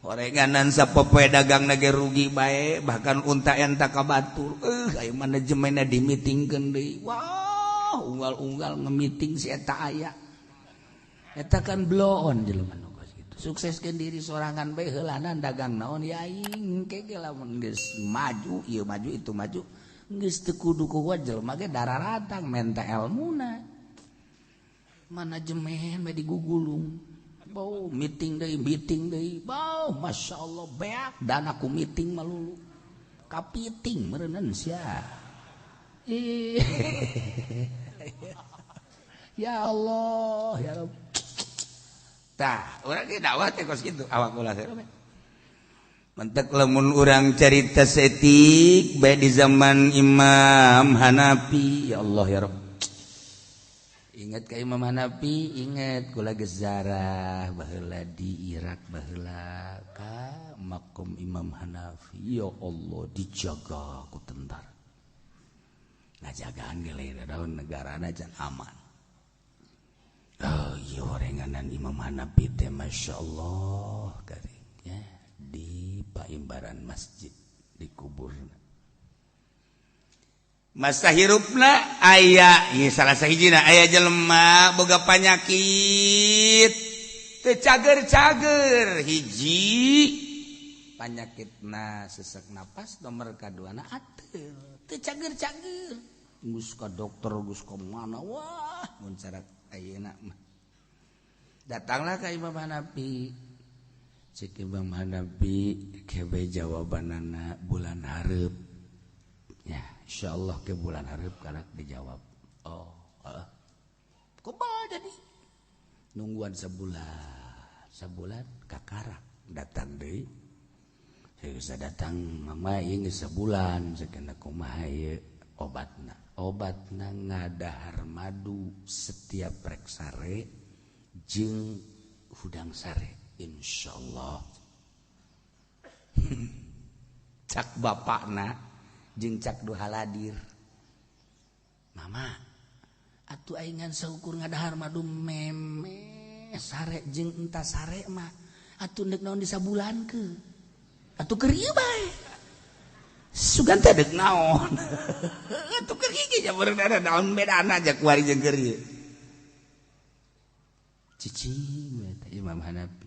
orenganan sapopoe dagang ge rugi bae bahkan unta enta ka batur ai manajemenna dimitingkeun deui wah unggal-unggal ngemiting si eta aya eta kan blow on jelema nu kitu sukseskeun diri sorangan bae heulanan dagang naon ya aing kege lamun geus maju ieu maju itu maju geus teu kudu ku jelema ge dararatang menta elmuna manajemen bae digugulung bau meeting deui bau masyaallah beak dana ku meeting malulu kapiting meureunna sia ya Allah ya Rabb tah urang ge dakwah teh kos kitu awak ulah teh mentek lamun urang carita setik bae di zaman Imam Hanafi ya Allah ya Rabb ingat ka Imam Hanafi ingat kula geus zarah baheula di Irak baheula ka makom Imam Hanafi ya Allah dijaga ku tentara ngajagaan ge lain daun negarana can aman. Oh iya orenganan Imam Hanafi teh masyaallah karingnya di paimbaran masjid di kuburna masa hirupna aya ieu salah sahijina aya jelema boga panyakit teu cager-cager hiji panyakitna sesek napas nomor kaduana ateul teu cager-cager geus ka dokter geus ka mana wah mun carat ayeuna mah datanglah ka Imam Hanafi cek Imam Hanafi kebe jawabanana bulan hareup ya insyaallah ke bulan hareup karak dijawab oh kumaha jadi nungguan sebulan kakarak datang deui geus datang mama ieu geus sebulan sakena kumaha ieu obatna ngadahar madu setiap rek sare jeung hudang sare insyaallah cak bapakna jeung cak duhaladir mama atuh aing ngan saukur ngadahar madu meme sare jeung entah sare mah atuh neuk naon disabulankeun atuh keur ieu bae sugan teh deuk naon atuh keur hiji nya beureuh naon bedana aja kuari jeung keur ieu cicing eta Imam Hanafi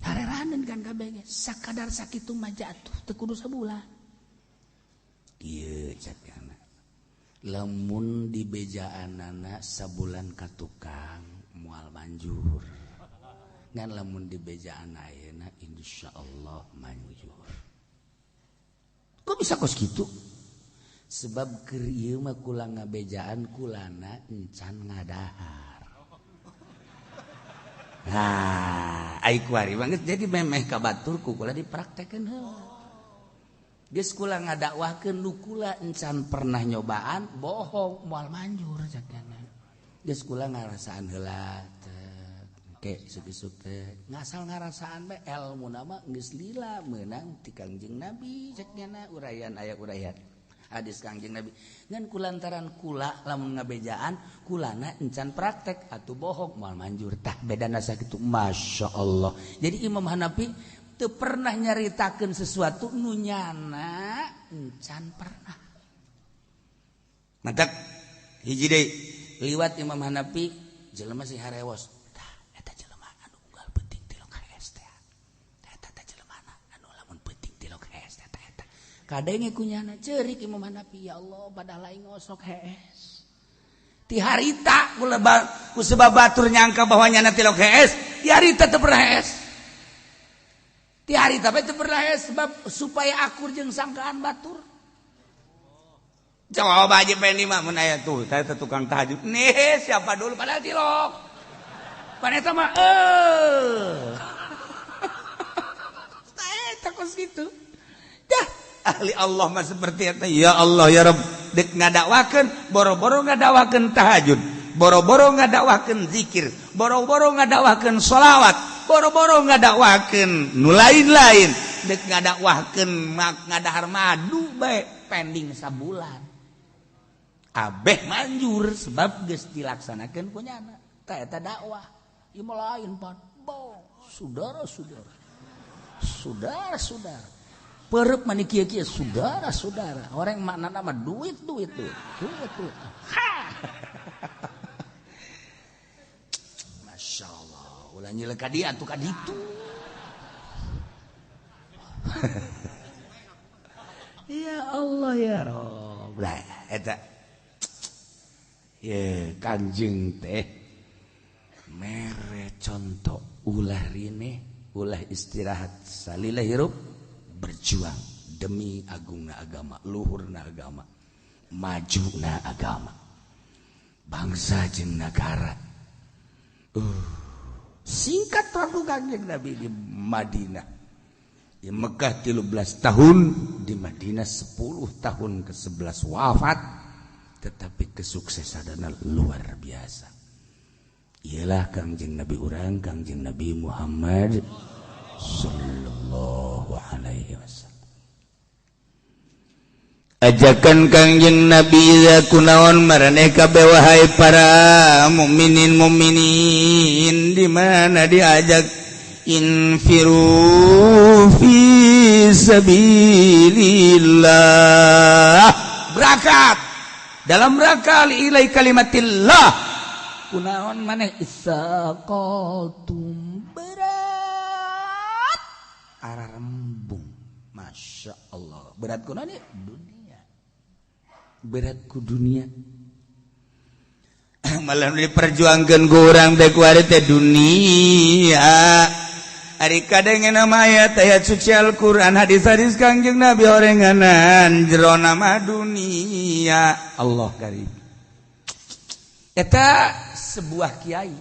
hareraneun kan kabeh ge sakadar sakitu mah jatuh teu kudu sabulan ieu cakana lamun di bejaanana sabulan ka tukang mual manjur ngan lamun di bejaan ayeuna insyaallah manjur. Kok bisa kos gitu? Sebab keur ieu mah kula ngabejaan kulana encan ngadahar. Nah, ai kuari banget jadi memeh ka batur ku kula dipraktekeun heula. Geus kula ngadakwahkeun nu kula encan pernah nyobaan bohong moal manjur sakana. Geus kula ngarasaan heula teh suk-suk teh ngasal ngarasaan bae elmuna mah geus lila meunang ti Kangjeng Nabi sakana urayan aya urayan. Hadis Kangjeng Nabi ngan kulantaran kula lamun ngabejaan kulana encan praktek atuh bohong moal manjur tah bedana sakitu masyaallah. Jadi Imam Hanafi teu pernah nyaritakeun sesuatu nu nyana encan pernah. Mantap hiji deui liwat Imam Hanafi jelema si harewos tah eta jelema anu unggal penting tilok hees teh. Eta teh jelema anu lamun penting tilok hees eta. Kadenge kunyana ceurik Imam Hanafi ya Allah padahal lain ngosok hees. Ti harita ku sebab batur nyangka bahwa nyana tilok hees, ti harita teu pernah hees. Ti harita teh teu pernah hees sebab supaya akur jeung sangkaan batur. Jawab aja pengen mah mun aya tuh, teh tukang tahajud. Nih siapa dulu padahal tilok. Paneta mah Eta kos gitu. Dah ahli Allah mah seperti eta. Ya Allah ya Rabb, dek ngadakwakeun boro-boro ngadakwakeun tahajud, boro-boro ngadakwakeun zikir, boro-boro ngadakwakeun sholawat, boro-boro ngadakwakeun nu lain-lain, dek ngadakwakeun ngadahar madu bae pending sabulan. Abeh manjur sebab geus dilaksanakeun ku nyana. Tah eta dakwah. Ieu mah lain pan. Saudara-saudara. Saudara-saudara. Perep mani kieu-kieu saudara-saudara. Orang maknana mah duit. Ha. Masyaallah. Ulah nyilek ka dieu atuh ka ditu. Ya Allah ya Rabb. Lah eta ye Kanjeng teh mere contoh ulah rine ulah istirahat salila hirup berjuang demi agungna agama luhurna agama majuna agama bangsa jeung negara singkat waktu Kanjeng Nabi di Madinah di Mekah 13 tahun di Madinah 10 tahun ke-11 wafat tetapi kesuksesanna luar biasa. Ialah Kangjeng Nabi urang Kangjeng Nabi Muhammad sallallahu alaihi wasallam. Ajakan Kangjeng Nabi za kunaon marane kabeh wahai para mukminin di mana diajak infiru fi sabilillah berangkat dalam rangka ilai kalimatillah kunaon maneh isaqatum berat ararembung masyaallah berat kunaon dunia berat ku dunia malah diperjuangkeun ku urang teh ku ari teh dunia ari kadengeuna ayat suci Al-Qur'an hadis-hadis Kangjeng Nabi orenganan jero nama dunia Allah karim. Eta sebuah kiai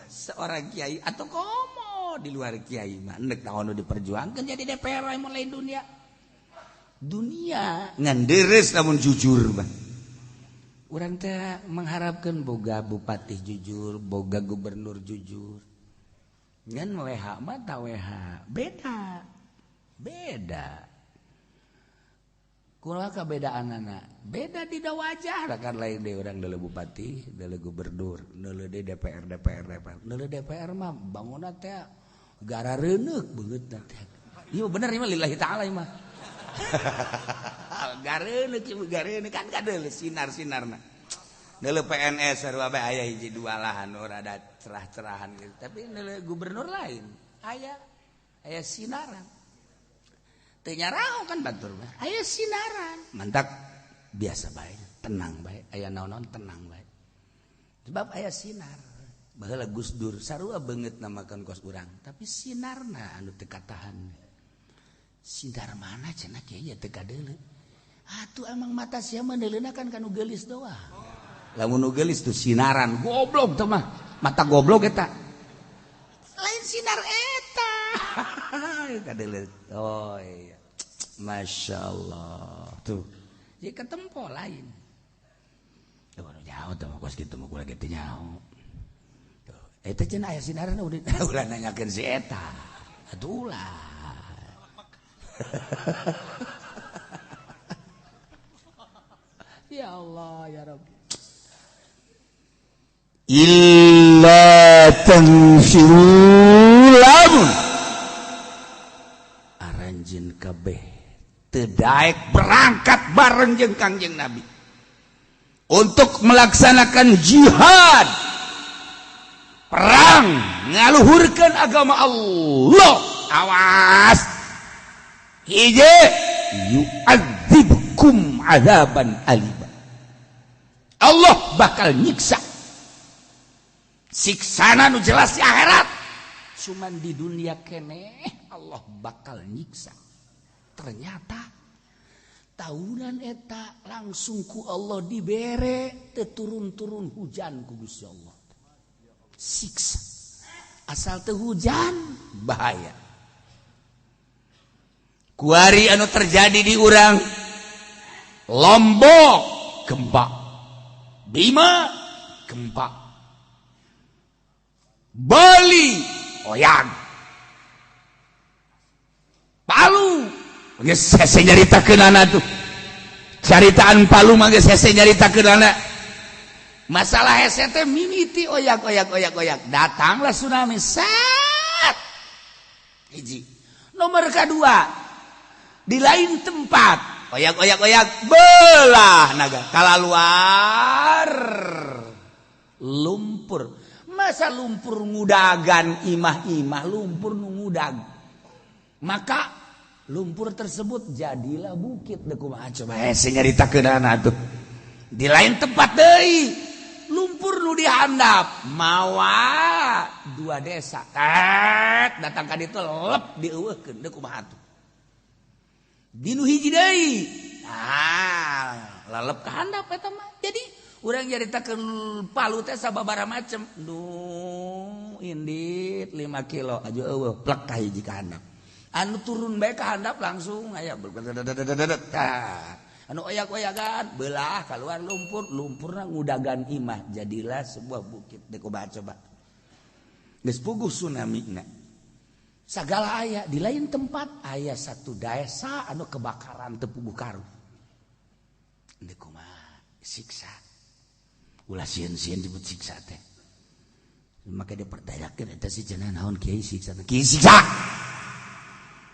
seorang kiai atau komo di luar kiai mah endek naon diperjuangkeun jadi DPR mulai dunia ngan deres namun jujur mah urang teh mengharapkeun boga bupati jujur boga gubernur jujur ngan WH mah ta WH beda kula kabedaanana beda di wajah kan lain deui urang deuleu bupati deuleu gubernur deuleu DPR deuleu DPR mah bangunna teh gara reuneuk beungeutna teh ieu bener ieu mah lillahi taala ieu mah gareuneuk kan kadeuleu sinar-sinarna neuleu PNS sarua bae aya hiji dua lah anu rada cerah-cerahan gitu. Tapi neuleu gubernur lain aya sinaran. Teu nyarao kan batur mah. Aya sinaran. Mantap biasa bae, tenang bae. Aya naon-naon tenang bae. Sebab aya sinar. baheula Gus Dur sarua beungeut namakan kos urang tapi sinarna anu teu katahan sinar mana cenah kieu teu kadeuleu atuh emang mata sia mah deuleuna kan kanu geulis doang lamun nu geulis tuh sinaran goblok teh mah mata goblok eta lain sinar eta kadeuleu oh iya masyaallah tuh jadi ketempo lain tuh nyaho tuh kos kitu mah kula kitu nyaho tuh eta cenah aya sinaran ulah nanyakeun si eta atuh ulah ya Allah ya Rabbi illa tanfirulam aranjeun kabeh teu daek berangkat bareng jeung Kangjeng Nabi untuk melaksanakan jihad perang ngaluhurkeun agama Allah awas hije yu'adzibkum adzaban alima Allah bakal nyiksa siksana nu jelas di akhirat cuman di dunia keneh Allah bakal nyiksa ternyata tahunan eta langsung ku Allah dibere teturun-turun hujan ku Gusti Allah siksa asal teu hujan bahaya kuari anu terjadi di urang Lombok gempa Bima gempa Bali oyang Palu geus hese nyaritakeunana tuh caritaan Palu mah geus hese nyaritakeunana masalah hese teh mimiti oyak datanglah tsunami set hiji nomor kedua di lain tempat oyak belah naga kalaluar lumpur masa lumpur ngudagan imah-imah lumpur nu ngudag maka lumpur tersebut jadilah bukit da kumaha coba hese nyaritakeunana tuh di lain tempat deui lumpur nu dihandap mawa dua desa datang ka ditu lep dieuweuhkeun da kumaha tuh dinu hiji deui lalep ka handap eta mah jadi urang nyaritakeun Palu teh sababaraha macem indit 5 kilo aja eueuh plek ka hiji ka handap anu turun bae ka handap langsung aya anu oyak-oyakan belah keluar lumpurna ngudagan imah jadilah sebuah bukit deko coba geus puguh tsunami-na sagala aya di lain tempat aya satu desa anu kebakaran teu puguh karuh deuk kumaha siksa ulah sieun-sieun disebut siksa teh maka diperdayakeun eta si cenah naon kiai siksa teh kiai siksa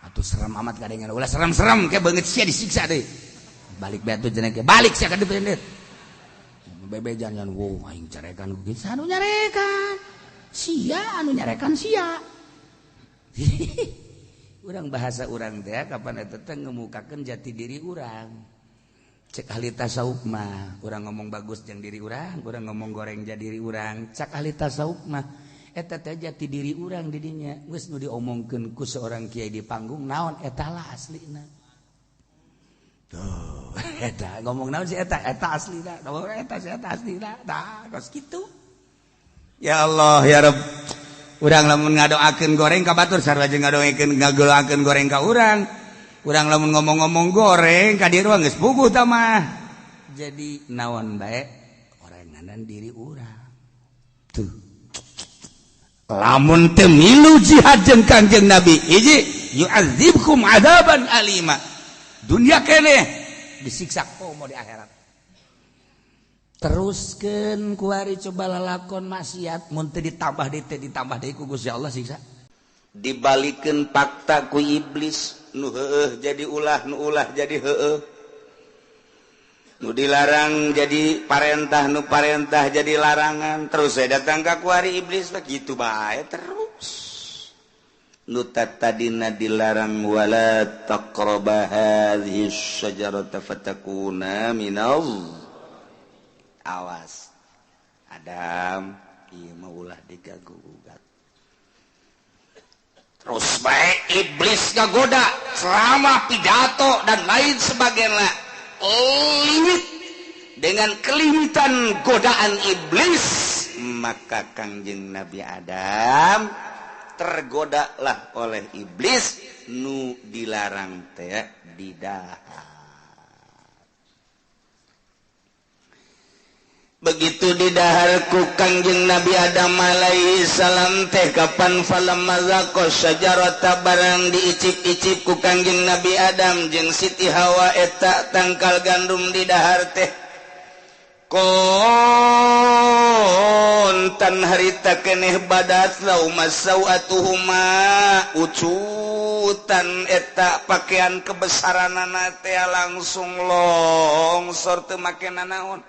atuh serem amat kadengan ulah serem-serem ke beungeut sia disiksa deui balik bae atuh cenah ke balik sia ka dieu bebejan ngan wow aing carekan kieu anu nyarekan sia anu nyarekan sia urang bahasa urang teh kapan eta teh ngemukakeun jati diri urang cek ahli tasawuf mah urang ngomong bagus jeung diri urang ngomong goreng jadi diri urang cak ahli tasawuf mah eta teh jati diri urang di dinya geus nu diomongkeun ku seorang kiai di panggung naon eta lah aslina tuh eta ngomong naon si eta aslina ngomong eta si eta aslina tah kos kitu ya Allah ya Rabb urang lamun ngadoakeun goreng ka batur sarua jeung ngadoakeun goreng ka urang lamun ngomong-ngomong goreng ka dieu geus puguh tah mah jadi naon bae oranganan diri urang tuh lamun teu milu jihad jeung Kangjeng Nabi hiji yu'adzibkum adzaban alima dunia keneh disiksa pomo di akhirat teruskeun kuari coba lalakon maksiat mun teu ditambah deui ku Gusti Allah siksa dibalikeun fakta ku iblis nu heueuh jadi ulah nu ulah jadi heueuh nu dilarang jadi parentah nu parentah jadi larangan terus saya datang ka kuari iblis begitu bae terus nu tadina dilarang wala taqraba hadhihi syajarata fatakuna minal awas Adam ieu mah ulah digagugat. Terus baik iblis ngagoda selama pidato dan lain sebagainya. Limit dengan kelimitan godaan iblis, maka Kangjeng Nabi Adam tergodalah oleh iblis nu dilarang teh didahar. Begitu didahar ku Kangjeng Nabi Adam alaihi salam teh kapan falamma zaqa syajarata barang diicip-icip ku Kangjeng Nabi Adam jeung Siti Hawa eta tangkal gandum didahar teh kontan harita keneh badat lauma sauatuhuma ucutan eta pakaian kebesaranana teh langsung longsor teu makena naon.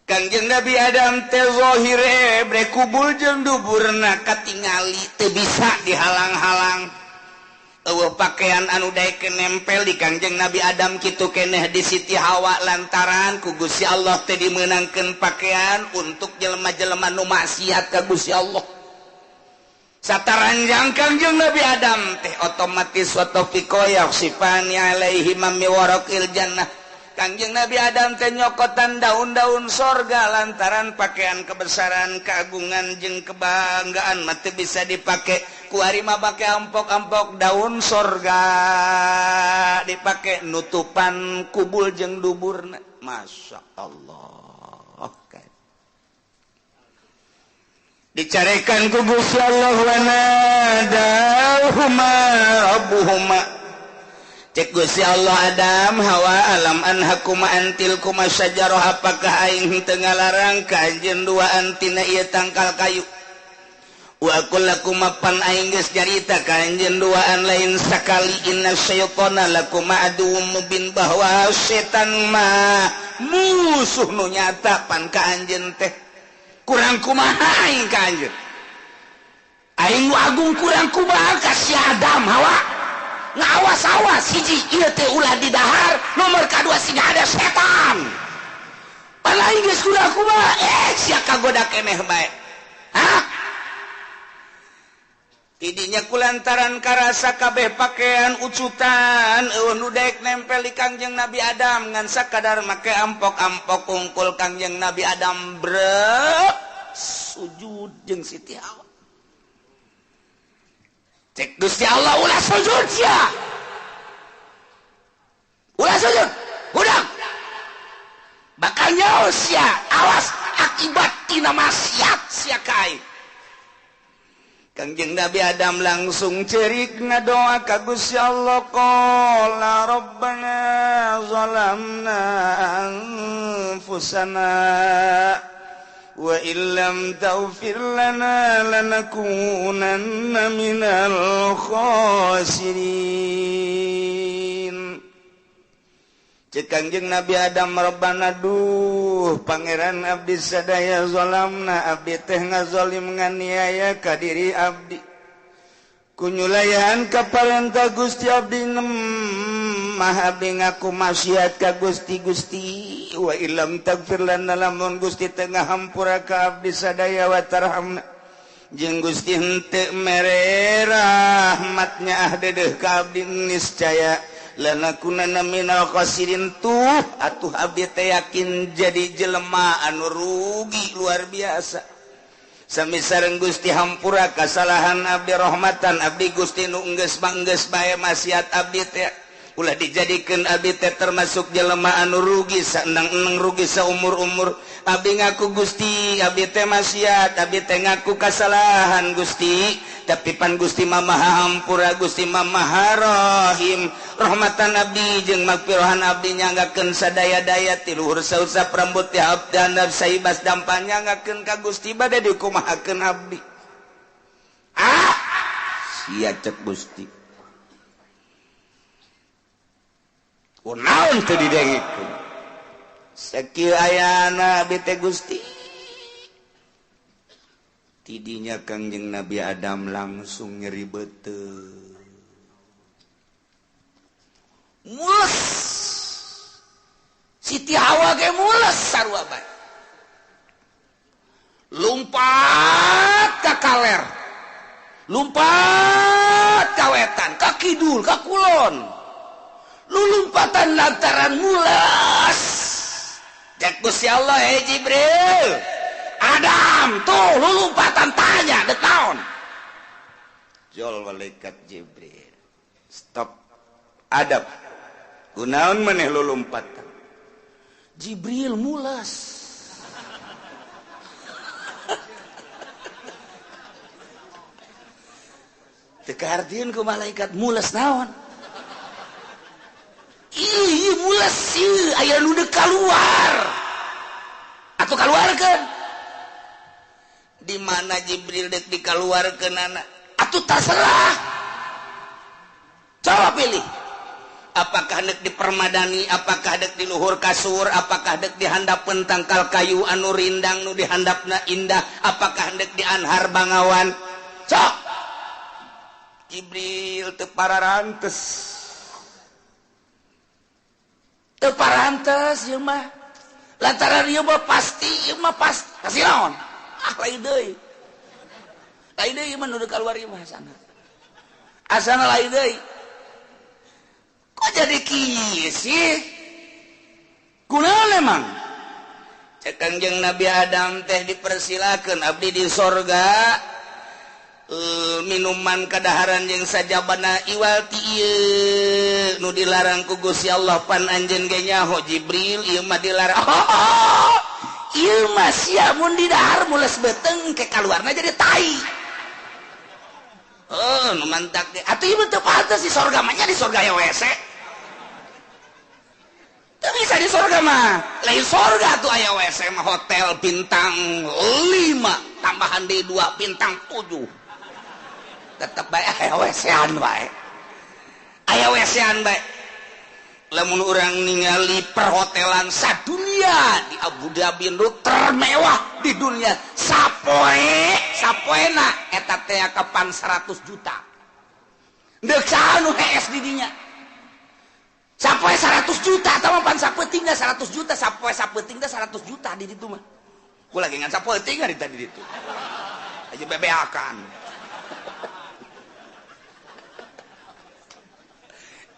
Kangjeng Nabi Adam teh zahire bre kubul jeung duburna katingali teu bisa dihalang-halang. Eueuh pakaian anu daekeun nempel di Kangjeng Nabi Adam kitu keneh di Siti Hawa lantaran ku Gusti Allah teh dimeunangkeun pakaian untuk jelema-jelema nu maksiat ka Gusti Allah. Sataranjang Kangjeng Nabi Adam teh otomatis wa taufiqo yaksifani alaihi mami waraqil jannah. Kangjeng Nabi Adam teh nyokotan daun-daun sorga lantaran pakaian kebesaran, keagungan jeung kebanggaan mah teu bisa dipake ku ari mah pake ampok-ampok daun sorga dipake nutupan kubul jeung duburna. Masya Allah. Okay. Dicarekan ku Gusti Allah wa nadahuma rabbuhuma. Cek Gusti Allah Adam Hawa alam anhakuma antil kuma syajarah apakah aing teu ngalarang ka anjeun duaan tina ieu tangkal kayu. Wa aqul lakum pan aing geus jarita ka anjeun duaan lain sakali inna syaitana lakum aduwwum mubin bahwa setan mah musuh nu nyata pan ka anjeun teh. Kurang kumaha aing ka anjeun. Aing nu agung kurang kumaha ka si Adam Hawa. Ngawas-awas hiji ieu teh ulah didahar, nomor kadua siga ada setan. Palaing geus kurang kumaha sia kagoda keneh bae. Hah? Tidinya kulantaran karasa kabeh pakaian ucutan eueuh nu daek nempel di Kangjeng Nabi Adam ngan sakadar make ampok-ampok kungkul Kangjeng Nabi Adam brek sujud jeung Siti Hawa. Cek Gusti Allah ulah sujud sia. Ulah sujud. Budang. Bakal nyaho sia. Awas akibat tina maksiat sia kae. Kangjeng Nabi Adam langsung cerik ngadoa ka Gusti Allah qala rabbana zalamna anfusana wa illam taghfir lana lanakunanna minal khasirin. Cek Kangjeng Nabi Adam Rabbana duh pangeran abdi sadaya zalamna abdi teh ngazalim nganiaya ka diri abdi kunyulayan ka parentah Gusti abdi mah abdi ngaku maksiat ka Gusti wa illam tagfir lana lamun Gusti teu ngahampura ka abdi sadaya wa tarhamna jeung Gusti henteu mere rahmatnya dedeuh ka abdi niscaya lanakunanna minal khasirin tuh atuh abdi teh yakin jadi jelema anu rugi luar biasa. Sami sareng Gusti hampura kasalahan abdi rahmatan abdi Gusti nu geus bae maksiat abdi teh ulah dijadikeun abdi teh termasuk jelema anu rugi saendang-endang rugi saumur-umur. Abdi ngaku Gusti abdi teh maksiat abdi teh ngaku kasalahan Gusti tapi pan Gusti mah maha hampura Gusti mah maha rahim. Rahmatan abdi jeung magfirahan abdi nyanggakeun sadaya-daya ti luhur sausap rambut ti abdan saibas dampan nyanggakeun ka Gusti bade dikumahakeun abdi. Sia cek Gusti. Kunaon teu didengikeun. Sakieu ayana abdi teh Gusti. Tidinya Kangjeng Nabi Adam langsung nyeri beuteuh. Mules. Siti Hawa ge mules sarua bae. kaler lumpat kawetan ka kidul ka kulon lulumpatan lantaran mulas cek Gusti Allah Jibril Adam tuh lulumpatan tanya dek naon jol malaikat Jibril stop Adam kunaon maneh lulumpatan Jibril mulas tekardian ke malaikat mulas naon iya mulas sih aya nu dek keluar atau keluarkan di mana Jibril dek dikeluarkan anak atau terserah coba pilih apakah dek dipermadani apakah dek di luhur kasur apakah dek di handapeun tangkal kayu anu rindang nu dihandapna indah apakah dek di anhar bangawan sok Jibril teu pararantes ieu mah lantaran ieu mah pasti pasti naon lain deui mah nu keluar ieu mah asana lain deui kok jadi kieu sih kunaon emang cek Kangjeng Nabi Adam teh dipersilakeun abdi di sorga minuman kadaharan yang sajabana iwal ti ieu nu dilarang ku Gusti Allah pan anjeun ge nyaho Jibril ieu mah dilarang ieu mah sia mun di dahar mules beuteng ke kaluarna jadi tai nu mantak ge atuh ieu teu pantes di sorga mah nya di sorga aya WC teu bisa di sorga mah lain sorga tuh aya WC mah hotel bintang 5 tambahan di 2 bintang 7 tetep bae aya WC-an bae aya WC-an bae lamun urang ningali perhotelan sadunia di Abu Dhabi nu termewah di dunia sapoena eta teh kapan 100 juta deuk saha nu hees di dinya sapoe 100 juta atau pan sapeutingna 100 juta sapoe sapeutingna 100 juta di ditu mah ku lagi ngan sapeuting di tadi ditu aja bebeakan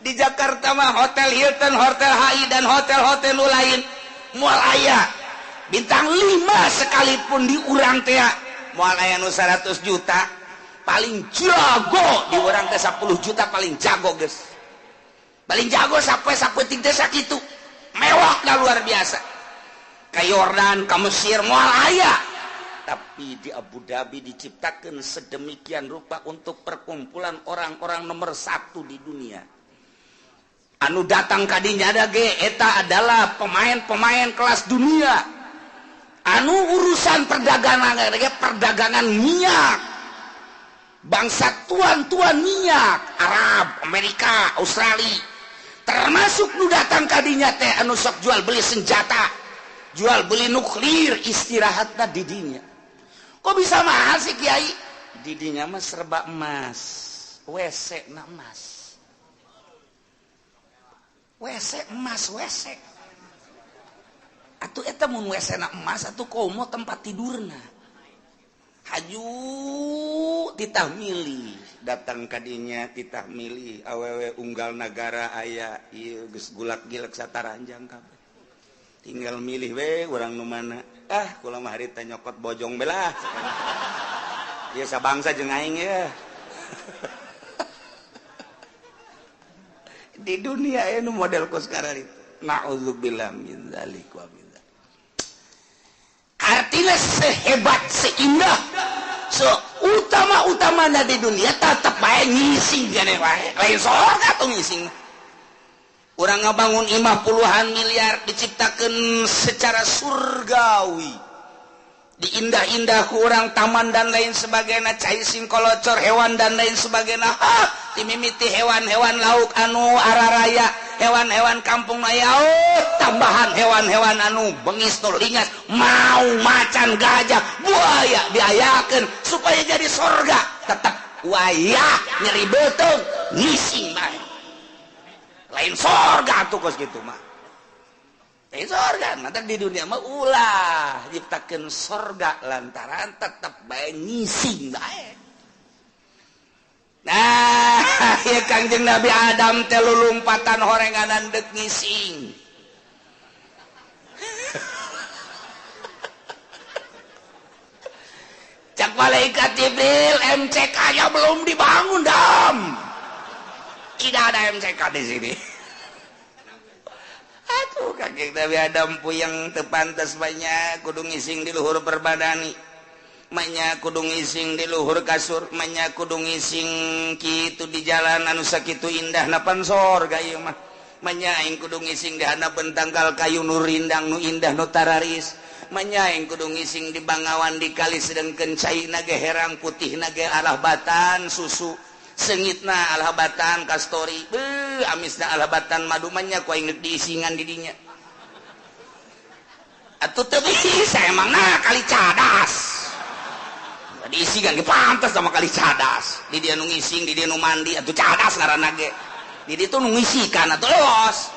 di Jakarta mah hotel Hilton, hotel HI dan hotel-hotel lain moal aya bintang 5 sekalipun di urang teh moal aya nu 100 juta paling jago di urang teh 10 juta paling jago geus paling jago sampai saeuting teh sakitu mewah da luar biasa ka Yordan ka Mesir moal aya tapi di Abu Dhabi diciptakan sedemikian rupa untuk perkumpulan orang-orang nomor 1 di dunia anu datang kadinya ada ge eta adalah pemain-pemain kelas dunia anu urusan perdagangan minyak bangsa tuan-tuan minyak Arab, Amerika, Australia termasuk nu datang kadinya teh anu sok jual beli senjata jual beli nuklir istirahatna di dinya kok bisa mahal sih Kiai di dinya mah serba emas WC na emas WC emas WC atuh eta mun WC na emas atuh komo tempat tidurna haju titah milih datang kadinya titah milih awewe unggal nagara aya ieu geus gulak-gilek sataranjang kabeh tinggal milih we urang nu mana kula mah harita nyokot bojong belah ieu sabangsa jeung aing ya di dunia ini model kos sekarang itu na'udzubillah min dzalik wa min dzalik artinya sehebat seindah seutama-utamana di dunia tetap bae ngising gane wae lain sorga tuh ngising urang ngabangun imah puluhan miliar diciptakan secara surgawi diindah-indah ku urang taman dan lain sebagainya cai sing kolocor hewan dan lain sebagainya timimiti hewan-hewan lauk anu araraya hewan-hewan kampung maya tambahan hewan-hewan anu bengis tur lingas mau macan gajah buaya diayakeun supaya jadi sorga tetap wayah nyeri beuteung ngising bae lain sorga tuh kos gitu mah sorga mata di dunia mah ulah ciptakeun sorga lantaran tetep bae ngising bae. Nah, ya Kangjeng Nabi Adam teh lulumpatan horenganan deuk ngising. Cak malaikat Jibril, MCK-nya belum dibangun, Dam. Tidak ada MCK di sini. Aduh, Kangjeng Nabi Adam puyeng teu pantes banyak kudu ngising di luhur perbadani. Manya kudu ngising di luhur kasur, manya kudu ngising kitu di jalan anu sakitu indah napan sorga ieu mah. Manya aing kudu ngising di hana bentangkal kayu nu rindang nu indah nu tararis. Manya aing kudu ngising di bangawan di kali sedengkeun caina ge herang putihna ge alahbatan susu. Seungitna alahbatan kastori. Amisna alahbatan madu manya ku aing diisingan di dinya. Atuh teu bisa emangna kali cadas. Diisi kan pantas sama kali cadas di dia nu ngising di dia nu mandi atuh cadas ngaranna ge di ditu nu ngisikan atuh los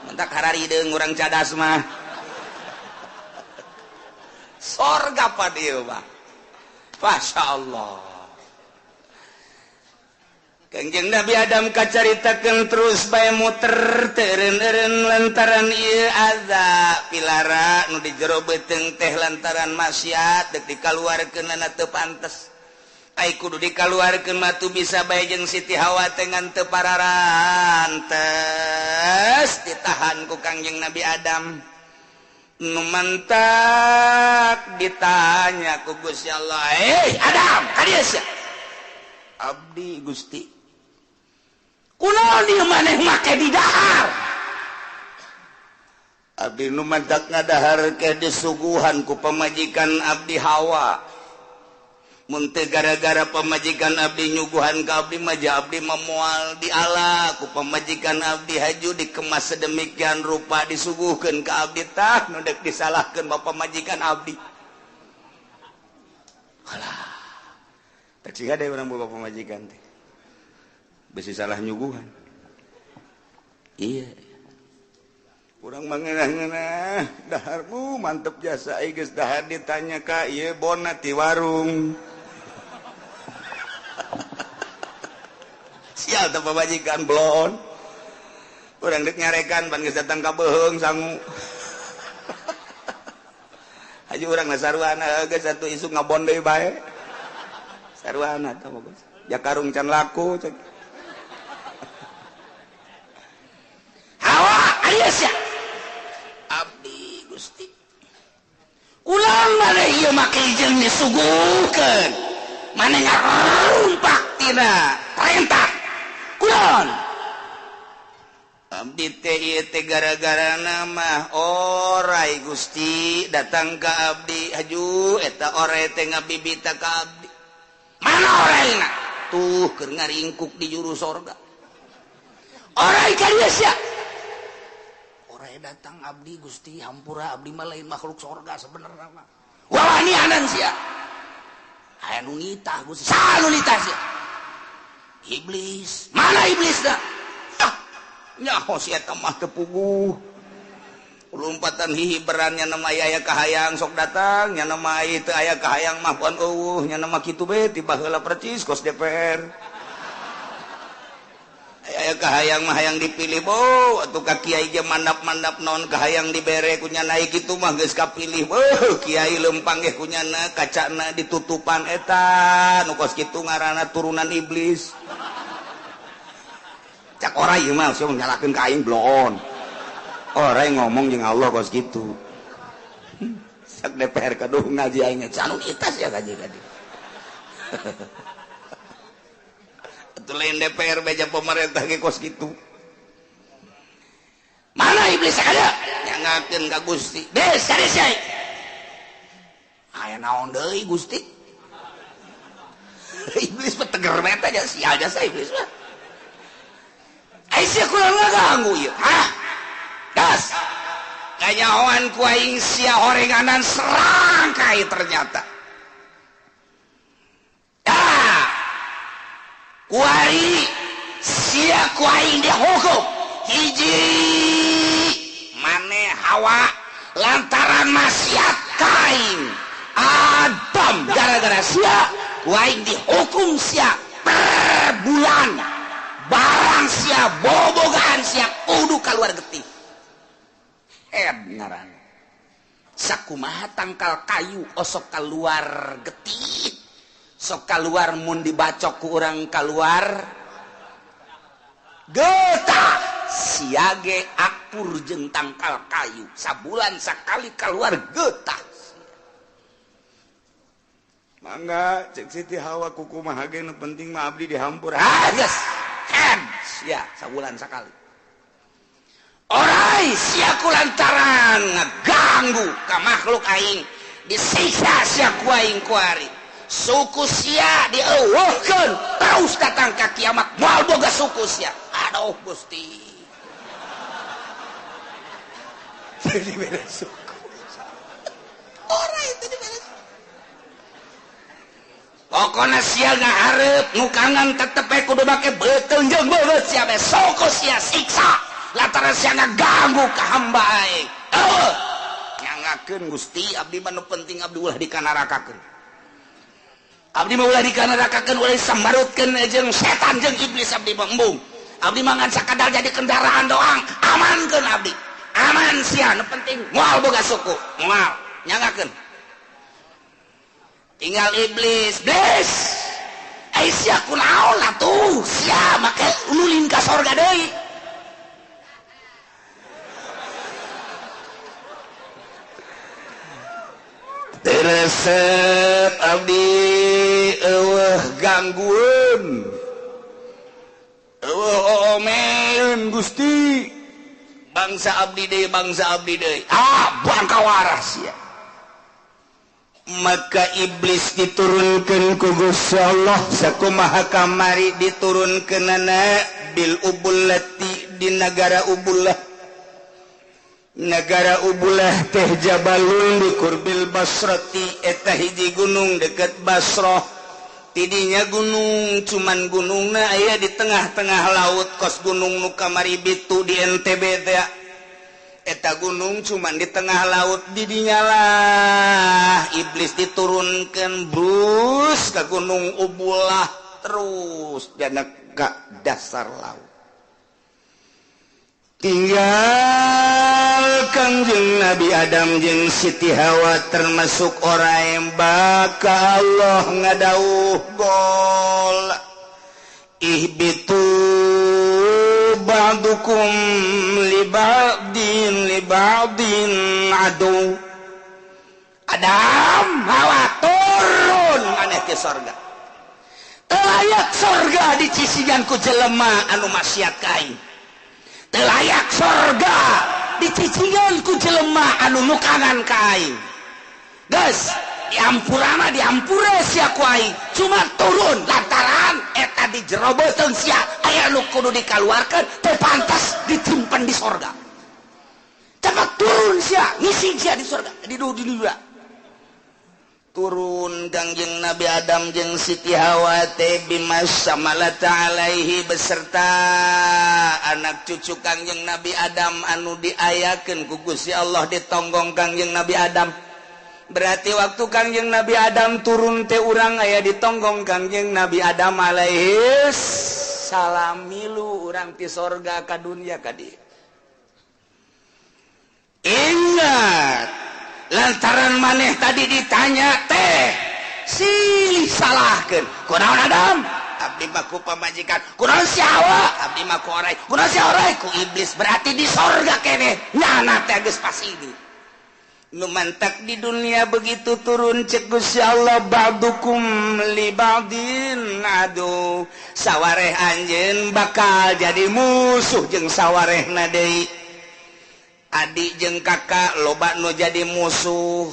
mentak hararideung urang cadas mah sorga pa dieu mah masyaallah. Kangjeng Nabi Adam kacaritakeun terus bae muter teureun-eureun lantaran ieu azab pilara nu di jero beuteung teh lantaran maksiat deuk dikaluarkeunna teu pantes. Ai kudu dikaluarkeun mah tu bisa bae jeung Siti Hawa teh ngan teu pararantes ditahan ku Kangjeng Nabi Adam. Nu mantak ditanya ku Gusti Allah, Adam, ka dieu sia?" "Abdi Gusti." "Kunaon ieu maneh make di dahar?" "Abdi nu mantak ngadahar ke disuguhan ku pamajikan abdi Hawa. Mun teu gara-gara pamajikan abdi nyuguhan ka abdi mah abdi memoal diala ku pamajikan abdi haju dikemas sedemikian rupa disuguhkeun ka abdi tah nu deuk disalahkeun bapa majikan abdi." Alah. Tak ciga deh urang bapa pamajikan teh. Besi salah nyuguhan. Iya. Urang mangeunah-ngeunah, daharmu mantep jasa ai geus dahar ditanya ka ieu bona ti warung. Sial teh pamajikan blon. Urang deuk nyarekan pan geus datang ka beheung sangu. Haji urang na sarwana geus satu isu ngabon deui bae. Sarwana teh bagus. Jakarung can laku cek. Hawa alias ya abdi Gusti. Ulang maneh ieu make jeung disuguhkeun. Maneh ngarumpak tina perintah. Kunaon? Abdi teh ieu teh gara-garana mah orai Gusti datang ka abdi haju eta orai teh ngabibita ka abdi. Mana oraina? Tuh keur ngaringkuk di juru sorga. Orai ka dieu sia? Orai datang abdi Gusti hampura abdi mah lain makhluk sorga sebenarnya mah. Wawanianan sia. Aya nu nitah Gusti. Saha nu nitah sia? Iblis. Mana iblisna? Nyaho si eta mah teu puguh. Lompatan hihiberan nya nama aya kahayang sok datang nya nama teu aya kahayang mah puan eueuh nya nama kitu bae tiba heula percis kos DPR. Aya kahayang mah hayang dipilih bo atuh ka kiai ge mandap-mandap naon kahayang dibere ku nya naik kitu mah geus kapilih. Kiai leumpang ge ku nya kacana ditutupan eta nu kos kitu ngaranna turunan iblis. Cak ora ieu mah sia nyalakeun ka aing blon. Orang ngomong jeung Allah kos gitu. Sak DPR kaduh ngaji aing anu itas ya kaji tadi. Atuh lain DPR beja pemerintah ge kos gitu. Mana iblis sakada? Nyangakeun ka Gusti. Bes kade sia. Aya naon deui Gusti? Iblis peteger meta aja sia aja sa iblis mah. Ai sia kurang ngaganggu ieu. Hah? Das kanyahoan ku aing sia horenganan serangkai ternyata. Kuari sia ku aing dihukum hiji maneh Hawa lantaran maksiat kain Adam gara-gara sia waing dihukum sia per bulan barang sia bobogaan sia kudu keluar getih ngaran sakumaha tangkal kayu osok keluar getih sok keluar mun dibacok ku urang keluar getah siage akur jeung tangkal kayu sabulan sakali keluar getah mangga cek Siti Hawa kukumaha ge nu penting mah abdi dihampur geus sia sabulan sakali orai sia kulantaran ngaganggu ka makhluk aing disiksa sia ku aing kuari suku sia dieuweuhkeun terus datang ka kiamat moal boga suku sia aduh Gusti jadi beda suku orai itu beda suku pokona sia ngaharep nukangan tetep kudu make beuteung jeung beubeut sia be suku sia siksa lantaran sia ngaganggu ka hamba aing nyangakeun Gusti abdi mah nu penting abdi ulah dikanarakakeun abdi mah ulah dikanarakakeun ulah disambarutkeun jeung setan jeung iblis abdi mah embung abdi mah ngan sakadar jadi kendaraan doang amankeun abdi aman sia nu penting moal boga suku moal nyangakeun tinggal iblis sia kunaon atuh sia make ululin ka sorga deui resep abdi eueuh ganggueun eueuh omeun Gusti bangsa abdi deui bangka waras ya maka iblis diturunkeun ku Gusti Allah sakumaha kamari diturunkeunana bil ubullati di negara Ubulah teh Jabalun di Kurbil Basrati eta hiji gunung deket Basrah tidinya gunung cuman gunungna aya di tengah-tengah laut kos gunung nu kamari bitu di NTB teh eta gunung cuman di tengah laut didinya lah iblis diturunkeun brus ka gunung Ubulah terus dana ka dasar laut tinggal Kangjeng Nabi Adam jeung Siti Hawa termasuk orang yang baka Allah ngadauh gol ihbitu ba'dukum li ba'din adu Adam Hawa turun maneh ke sorga layak sorga dicicigan ku jelema anu maksiat kain layak sorga dicicigan ku jelema anu nukangan kain geus diampurana diampure sia ku aing cuma turun lantaran eta dijerobeuteun sia aya nu kudu dikaluarkeun teu pantas ditimpen di sorga cepat turun sia ngisi sia di sorga di dunia turun Kangjeng Nabi Adam jeung Siti Hawa teh bimasamalata alaihi beserta anak cucu Kangjeng Nabi Adam anu diayakeun ku Gusti Allah ditonggong Kangjeng Nabi Adam berarti waktu Kangjeng Nabi Adam turun teh urang aya ditonggong Kangjeng Nabi Adam alaihi salam milu urang ti sorga ka dunya ka dieu ingat lantaran maneh tadi ditanya teh silih salahkeun kunaon Adam abdi mah ku pamajikan kunaon si Hawa abdi mah ku orai kunaon si orai ku iblis berarti di sorga keneh nyana teh geus pas ini nu mantak di dunia begitu turun cek Gusti Allah ba'dukum li ba'din adu sawareh anjeun bakal jadi musuh jeung sawarehna deui adik jeung kakak loba nu jadi musuh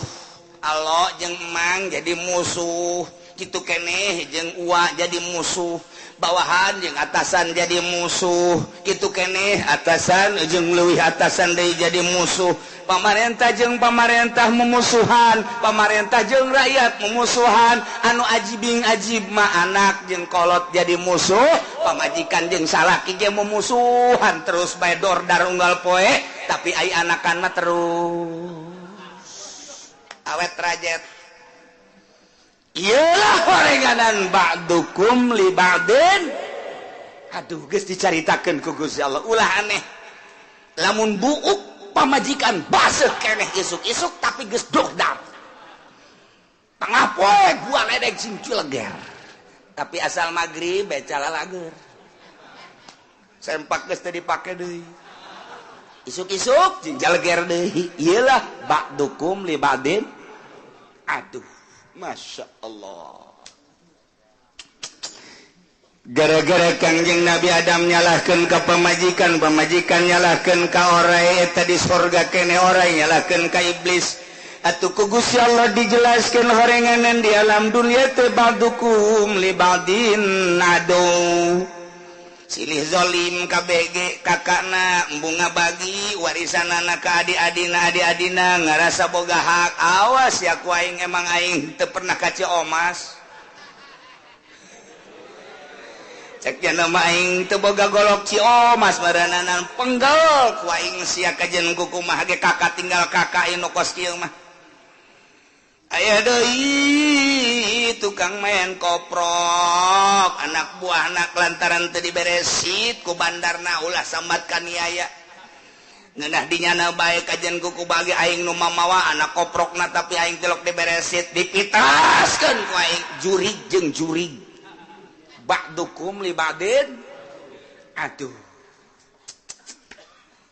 Allah jeung emang jadi musuh kitu keneh jeung uwa jadi musuh bawahan jeung atasan jadi musuh kitu keneh atasan jeung leuwih atasan deui jadi musuh pamarentah jeung pamarentah memusuhan pamarentah jeung rakyat memusuhan anu ajibing ajib mah anak jeung kolot jadi musuh pamajikan jeung salaki ge memusuhan terus bae dor darunggal poe tapi ai anakan mah terus awet rajet iyalah horenganan ba'dukum li ba'din aduh geus dicaritakeun ku Gusti Allah ulah aneh lamun buuk pamajikan baseuh keneh isuk-isuk tapi geus dogdam tengah poe gua ledeg sing cileger tapi asal magrib baca lalager sempak geus teu dipake deui isuk-isuk jeung jaleger deui iyalah ba'dukum li ba'din aduh masya Allah gara-gara Kangjeng Nabi Adam nyalahkeun ka pamajikan nyalahkeun ka orai eta di surga kene orai nyalahkeun ka iblis atuh ku Gusti Allah dijelaskeun horenganan di alam dunia teh ba'dukum li ba'din adu silih zolim ka BG kakakna embunga bagi warisanana ka adik-adina ngarasa boga hak awas ya ku aing emang aing teu pernah kaci omas cek nama aing teu boga golok ci omas marananan penggel ku aing sia kajen kukumah ge kakak tinggal kakak inu kos kieu mah aya deui tukang main koprok anak buah anak lantaran teu diberesit ku bandarna ulah sambat kaniaya ngeunah dinyana bae kajen kuku bagi aing nu mamawa anak koprokna tapi aing telok diberesit dipitaskeun ku aing jurig jeung jurig ba'dukum li ba'din aduh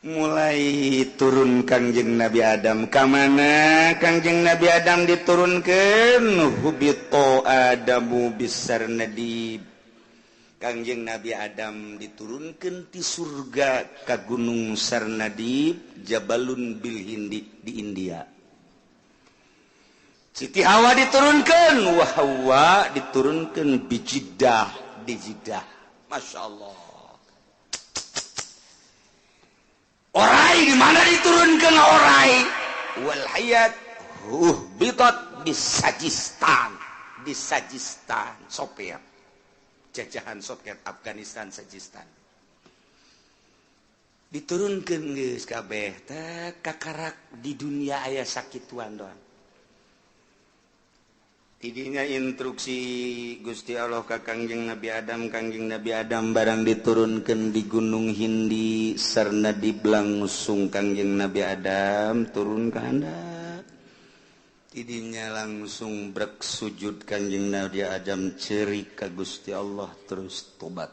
mulai turun Kangjeng Nabi Adam ka mana Kangjeng Nabi Adam diturunkeun hubito adamu bisarnadib Kangjeng Nabi Adam diturunkeun ti surga ka gunung Sarnadib Jabalun bil Hindi di India Siti Hawa diturunkeun wa Hawa diturunkeun bi Jeddah di Jeddah masyaallah orai di mana diturunkan orai wal hayat bitot di Sajistan Soviet jajahan Soviet Afghanistan Sajistan diturunkan geus kabeh teh kakarak di dunia aya sakituan doang tidinya instruksi Gusti Allah ka Kangjeng Nabi Adam barang diturunkeun di gunung Hindi sarna diblangsung Kangjeng Nabi Adam turun ka handap tidinya langsung brek sujud Kangjeng Nabi Adam ceurik ka Gusti Allah terus tobat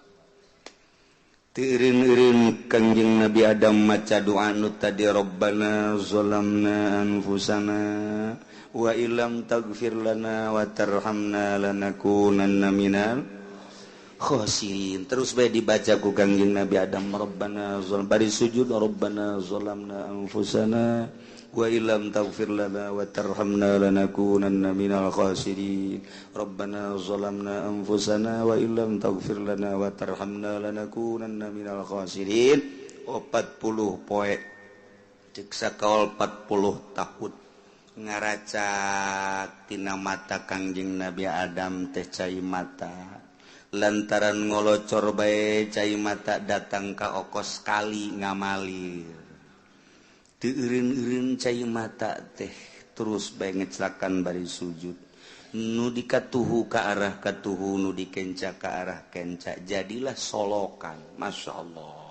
teureun-eureun Kangjeng Nabi Adam maca doa nu tadi Rabbana zalamna anfusana wa illam taghfir lana wa tarhamna lanakunanna minal khasirin terus bae dibaca ku Kangjeng Nabi Adam Rabbana bari sujud Rabbana zalamna anfusana wa illam taghfir lana wa tarhamna lanakunanna minal khasirin Rabbana zalamna anfusana wa illam taghfir lana wa tarhamna lanakunanna minal khasirin 40 poe cek sakaol 40 tahun ngaracak tina mata Kangjeng Nabi Adam teh cai mata lantaran ngolocor bae cai mata datang ka okos kali ngamalir teu eureun-eureun cai mata teh terus bae ngecelakan bari sujud nu dikatuhu ka arah katuhu nu dikenca ka arah kenca jadilah solokan masyaallah